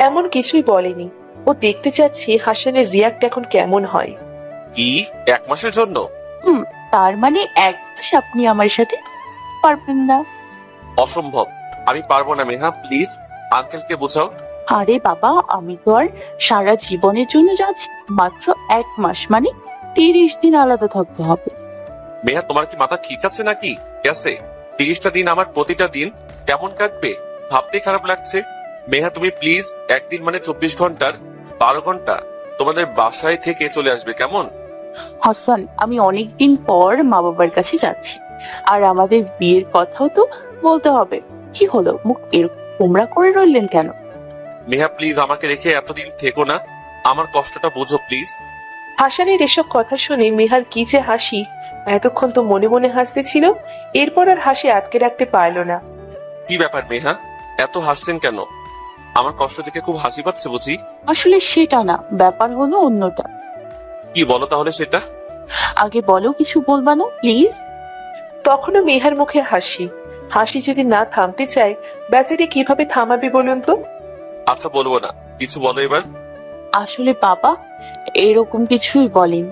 এমন কিছুই বলেনি। ও দেখতে চাচ্ছে হাসানের রিয়াক্ট এখন কেমন হয়। কি 1 মাসের জন্য? তার মানে 1 মাস আপনি আমার সাথে পারবেন না? অসম্ভব, আমি পারবো না মেহা, প্লিজ আঙ্কেলকে বোঝাও। আরে বাবা, আমি তো আর সারা জীবনের জন্য যাচ্ছি, মাত্র 1 মাস, মানে 30 দিন আলাদা থাকতে হবে। মেহা তোমার কি মাথা ঠিক আছে নাকি? গেছে 30টা দিন আমার প্রতিটা দিন কেমন কাটবে ভাবতে খারাপ লাগছে। মেহা তুমি প্লিজ একদিন মানে 24 ঘন্টার 12 ঘন্টা তোমাদের বাসায় থেকে চলে আসবে কেমন? হাসান, আমি অনেকদিন পর মা বাবার কাছে যাচ্ছি, আর আমাদের বিয়ের কথাও তো বলতে হবে। কি হলো, মুখ এরকম কোমড়া করে রইলেন কেন? মেহা প্লিজ আমাকে রেখে এতদিন থেকো না, আমার কষ্টটা বুঝো প্লিজ। হাসানের এসব কথা শুনে মেহার কি যে হাসি, এতক্ষণ তো মনে মনে হাসতেছিল, এরপর আর হাসি আটকে রাখতে পারলো না। কি ব্যাপার মেহা, এত হাসছেন কেন? আমার কষ্ট দেখে খুব হাসি পাচ্ছে বুঝি? আসলে সেটা না, ব্যাপার হলো অন্যটা। কি বলো তাহলে সেটা? আগে বলো, কিছু বলবা না প্লিজ? তখনও মেহার মুখে হাসি, হাসি যদি না থামতে চায় বেচারি কিভাবে থামাবে বলুন তো। আচ্ছা বলবো না, কিছু বলো এবার। আসলে বাবা এরকম কিছুই বলেন,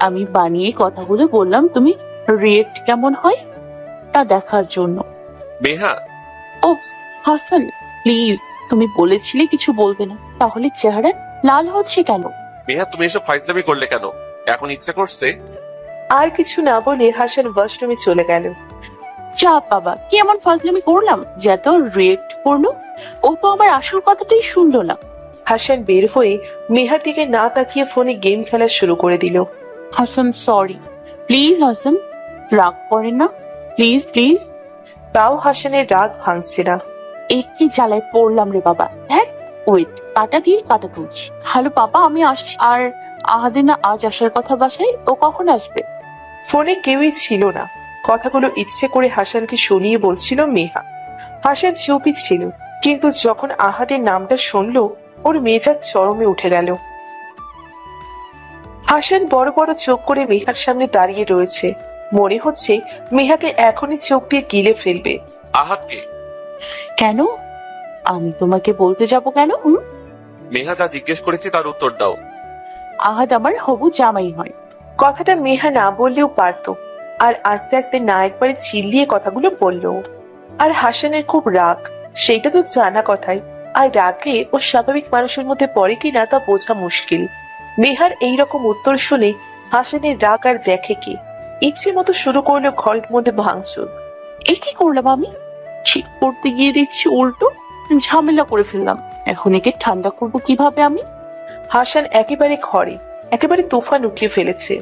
আমি বানিয়ে কথাগুলো বললাম, তুমি রিয়েক্ট কেমন হয় তা দেখার জন্য। মেহা ও হাসান, প্লিজ, তুমি বলেছিলে কিছু বলবে না, তাহলে চেহারা লাল হচ্ছে কেন? মেহা তুমি এসব ফাইজলামি করলে কেন? এখন ইচ্ছে করছে? আর কিছু না বলে হাসান ওয়াশরুমে চলে গেল। চাপ বাবা, কি এমন ফাজলামি করলাম যে এত রিয়েক্ট করলো? ও তো আমার আসল কথাটাই শুনলো না। হাসান বের হয়ে মেহার দিকে না তাকিয়ে ফোনে গেম খেলা শুরু করে দিল। হাসান সরি, প্লিজ হাসান, রাগ করেন না, প্লিজ প্লিজ। তাও হাসানের রাগ ভাঙছে না। একই জ্বালায় পড়লাম রে বাবা। হ্যাঁ ওয়েট, কাটা দিয়ে কাটা তুলছি। হ্যালো বাবা, আমি আসছি। আর আহাদে না আজ আসার কথা বাসায়, ও কখন আসবে? ফোনে কেউই ছিল না, কথাগুলো ইচ্ছে করে হাসানকে শুনিয়ে বলছিল মেহা। হাসান চুপই ছিল, কিন্তু যখন আহাদের নামটা শুনলো ওর মেজাজ চরমে উঠে গেল। হাসান বড় বড় চোখ করে মেহার সামনে দাঁড়িয়ে রয়েছে, মনে হচ্ছে মেহাকে এখনই চোখ দিয়ে গিলে ফেলবে। আহাতকে? কেন? আমি তোমাকে বলতে যাব কেন? মেহা যা জিজ্ঞেস করেছে তার উত্তর দাও। আহাদ আমার হবু জামাই হয়। কথাটা মেহা না বললেও পারতো, আর আস্তে আস্তে না একবারে চিল্লিয়ে কথাগুলো বলল। আর হাসানের খুব রাগ, সেইটা তো জানা কথাই, আর রাগলে ও স্বাভাবিক মানুষের মধ্যে পড়ে কিনা তা বোঝা মুশকিল। মেহার এইরকম উত্তর শুনে হাসানের রাগ আর দেখে কি, ইচ্ছে মতো শুরু করলো ঘরের মধ্যে ভাঙচুর। এ কি করলাম আমি? ঠিক করতে গিয়ে দেখছি উল্টো ঝামেলা করে ফেললাম। এখন একে ঠান্ডা করবো কিভাবে আমি? হাসান একেবারে ঘরে একেবারে তুফান উঠিয়ে ফেলেছে।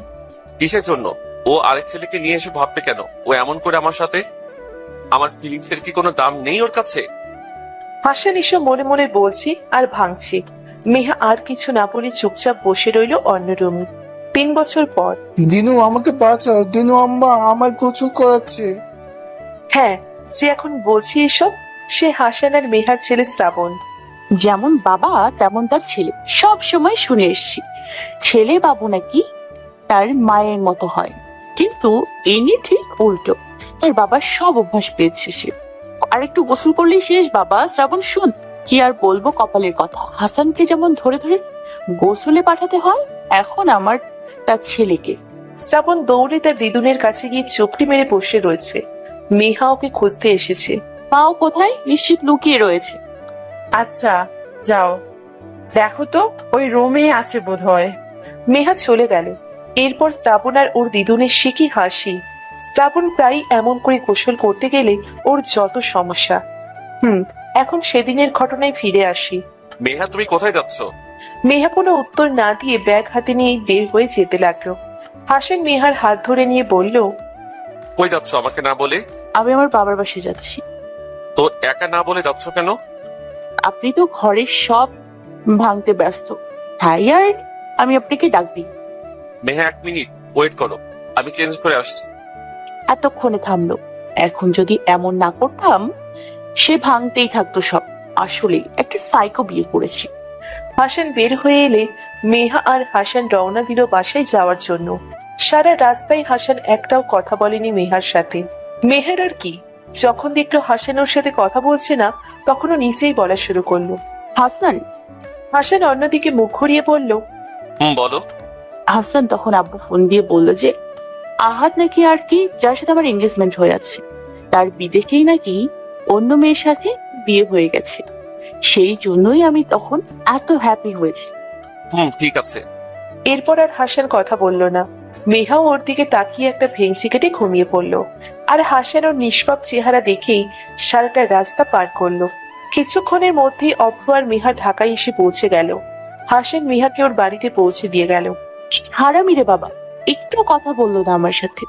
কিসের জন্য? ও আরেক ছেলেকে নিয়ে এসে ভাববে কেন ও এমন করে আমার সাথে? আমার ফিলিংস এর কি কোনো দাম নেই ওর কাছে? হাসান এসব মনে মনে বলছে আর ভাঙছে। মেহা আর কিছু না বলে চুপচাপ বসে রইল অন্য রুমে। 3 বছর পর। দিনু আমাকে বাঁচাও, দিনু আম্মা আমায় গোসল করাচ্ছে। হ্যাঁ, যে এখন বলছি এসব সে হাসান আর মেহার ছেলে শ্রাবণ। যেমন বাবা তেমন তার ছেলে, সব সময় শুনে এসছি ছেলে বাবু নাকি তার মায়ের মতো হয়, কিন্তু এনে ঠিক উল্টো। তার বাবার সব অভ্যাস পেয়েছে সে। আর একটু গোসল করলেই শেষ। বাবা শ্রাবণ শুন, কি আর বলবো কপালের কথা। হাসানকে যেমন ধরে ধরে গোসলে পাঠাতে হয়, এখন আমার তার ছেলেকে। শ্রাবণ দৌড়ে তার দিদুনের কাছে গিয়ে চুপড়ি মেরে বসে রয়েছে। মেহা ওকে খুঁজতে এসেছে। মাও কোথায়? নিশ্চিত লুকিয়ে রয়েছে। আচ্ছা যাও, দেখো তো ওই রুমে আছে বোধ হয়। মেহা চলে গেল। এরপর শ্রাবণ আর ওর দিদুনের সে কি হাসি। শ্রাবণ প্রায় এমন করে গোসল করতে গেলে ওর যত সমস্যা। এখন সেদিনের ঘটনায় ফিরে আসি। মেহা তুমি কোথায় যাচ্ছ? মেহা কোনো উত্তর না দিয়ে ব্যাগ হাতে নিয়ে বের হয়ে যেতে লাগলো। হাসান মেহার হাত ধরে নিয়ে বলল, কই যাচ্ছ আমাকে না বলে? আমি আমার বাবার বাসায় যাচ্ছি। তো একা না বলে যাচ্ছ কেন? আপনি তো ঘরের সব ভাঙতে ব্যস্ত, তাই আর আমি আপনাকে ডাক দিই। মেহা 1 মিনিট ওয়েট করো, আমি চেঞ্জ করে আসছি। এতক্ষণে থামলো। এখন যদি এমন না করতাম সে ভাঙতেই থাকতো সব। আসলে একটা সাইকো বিয়ে করেছি। হাসান বের হয়ে এলে মেহা আর হাসান রওনা দিল বাসায় যাওয়ার জন্য। সারা রাস্তায় হাসান একটাও কথা বলেনি মেহার সাথে। মেহার আর কি, যখন দেখলো হাসান ওর সাথে কথা বলছে না, তখনও নিচেই বলা শুরু করলো, হাসান হাসান অন্যদিকে মুখ ঘুরিয়ে বলল, বলো। হাসান তখন আব্বু ফোন দিয়ে বলল যে আহাত নাকি আর কি যার সাথে আমার এঙ্গেজমেন্ট হয়ে আছে, তার বিদেশেই নাকি অন্য মেয়ের সাথে বিয়ে হয়ে গেছে। সেই জন্যই আমি তখন এত হ্যাপি হয়েছি। ঠিক আছে। এরপর আর হাসান কথা বলল না। মেহাও ওর দিকে তাকিয়ে একটা ভেঙচি কেটে ঘুমিয়ে পড়ল। আর হাসান ওর নিষ্পাপ চেহারা দেখেই সারাটা রাস্তা পার করলো। কিছুক্ষণের মধ্যেই অভ্র আর মেহা ঢাকায় এসে পৌঁছে গেল। হাসান মেহাকে ওর বাড়িতে পৌঁছে দিয়ে গেল। হারামি রে বাবা, একটু কথা বললো না আমার সাথে।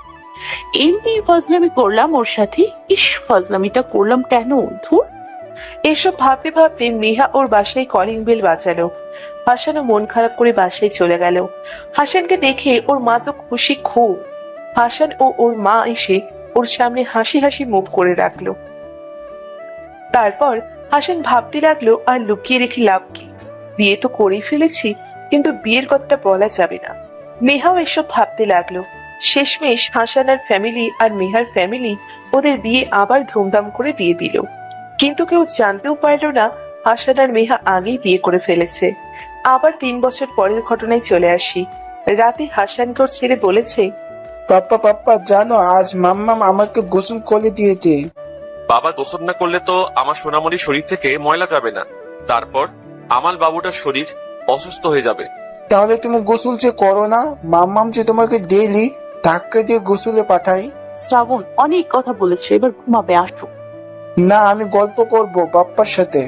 এমনি ফজলামি করলাম ওর সাথে। ইস, ফজলামিটা করলাম কেন? ধুর। এসব ভাবতে ভাবতে মেহা ওর বাসায় কলিং বেল বাজালো। হাসানও মন খারাপ করে বাসায় চলে গেল। হাসানকে দেখে ওর মা তো খুশি খুব। হাসান ও ওর মা এসে ওর সামনে হাসি হাসি মুখ করে রাখলো। তারপর হাসান ভাবতে লাগলো, আর লুকিয়ে রেখে লাভ কি? বিয়ে তো করেই ফেলেছি, কিন্তু বিয়ের কথাটা বলা যাবে না। মেহাও এসব ভাবতে লাগলো। শেষমেশ হাসান আর ফ্যামিলি আর মেহার ফ্যামিলি ওদের বিয়ে আবার ধুমধাম করে দিয়ে দিল। কিন্তু কেউ জানতেও পারল না হাসান আর মেহা আগেই বিয়ে করে ফেলেছে। আবার 3 বছর পরের ঘটনায় চলে আসি। রাতে হাসানকে ওর ছেলে বলেছে, পাপ্পা পাপ্পা জানো আজ মাম্মাম আমাকে গোসল করে দিয়েছে। বাবা গোসল না করলে তো আমার সোনামণির শরীর থেকে ময়লা যাবে না, তারপর আমার বাবুটার শরীর অসুস্থ হয়ে যাবে। তাহলে তুমি গোসল যে করো না, মাম্মাম যে তোমাকে ডেইলি ধাক্কা দিয়ে গোসলে পাঠাই। শ্রাবণ অনেক কথা বলেছে, এবার ঘুমাবে, আসো। না, আমি গল্প করব বাপ্পার সাথে।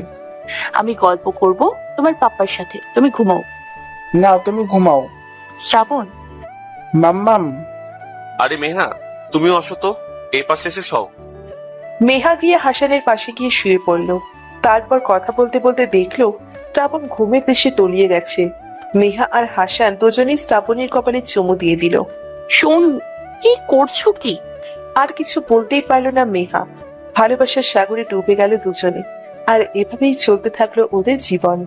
আমি গল্প করব তোমার পাপ্পার সাথে, তুমি ঘুমাও। না, তুমি ঘুমাও। শ্রাবণ। মাম্মাম। আরে মেহা, তুমিও আসো তো, এই পাশে এসে শও। মেহা গিয়ে হাসানের পাশে গিয়ে শুয়ে পড়ল। তারপর কথা বলতে বলতে দেখলো শ্রাবণ ঘুমের দেশে তলিয়ে গেছে। মেহা আর হাসান দুজনেই শ্রাবণের কপালে চুমু দিয়ে দিল। শোন, কি করছো কি? আর কিছু বলতেই পারল না মেহা। ভালোবাসার সাগরে ডুবে গেল দুজনে। আর এভাবেই চলতে থাকলো ওদের জীবন।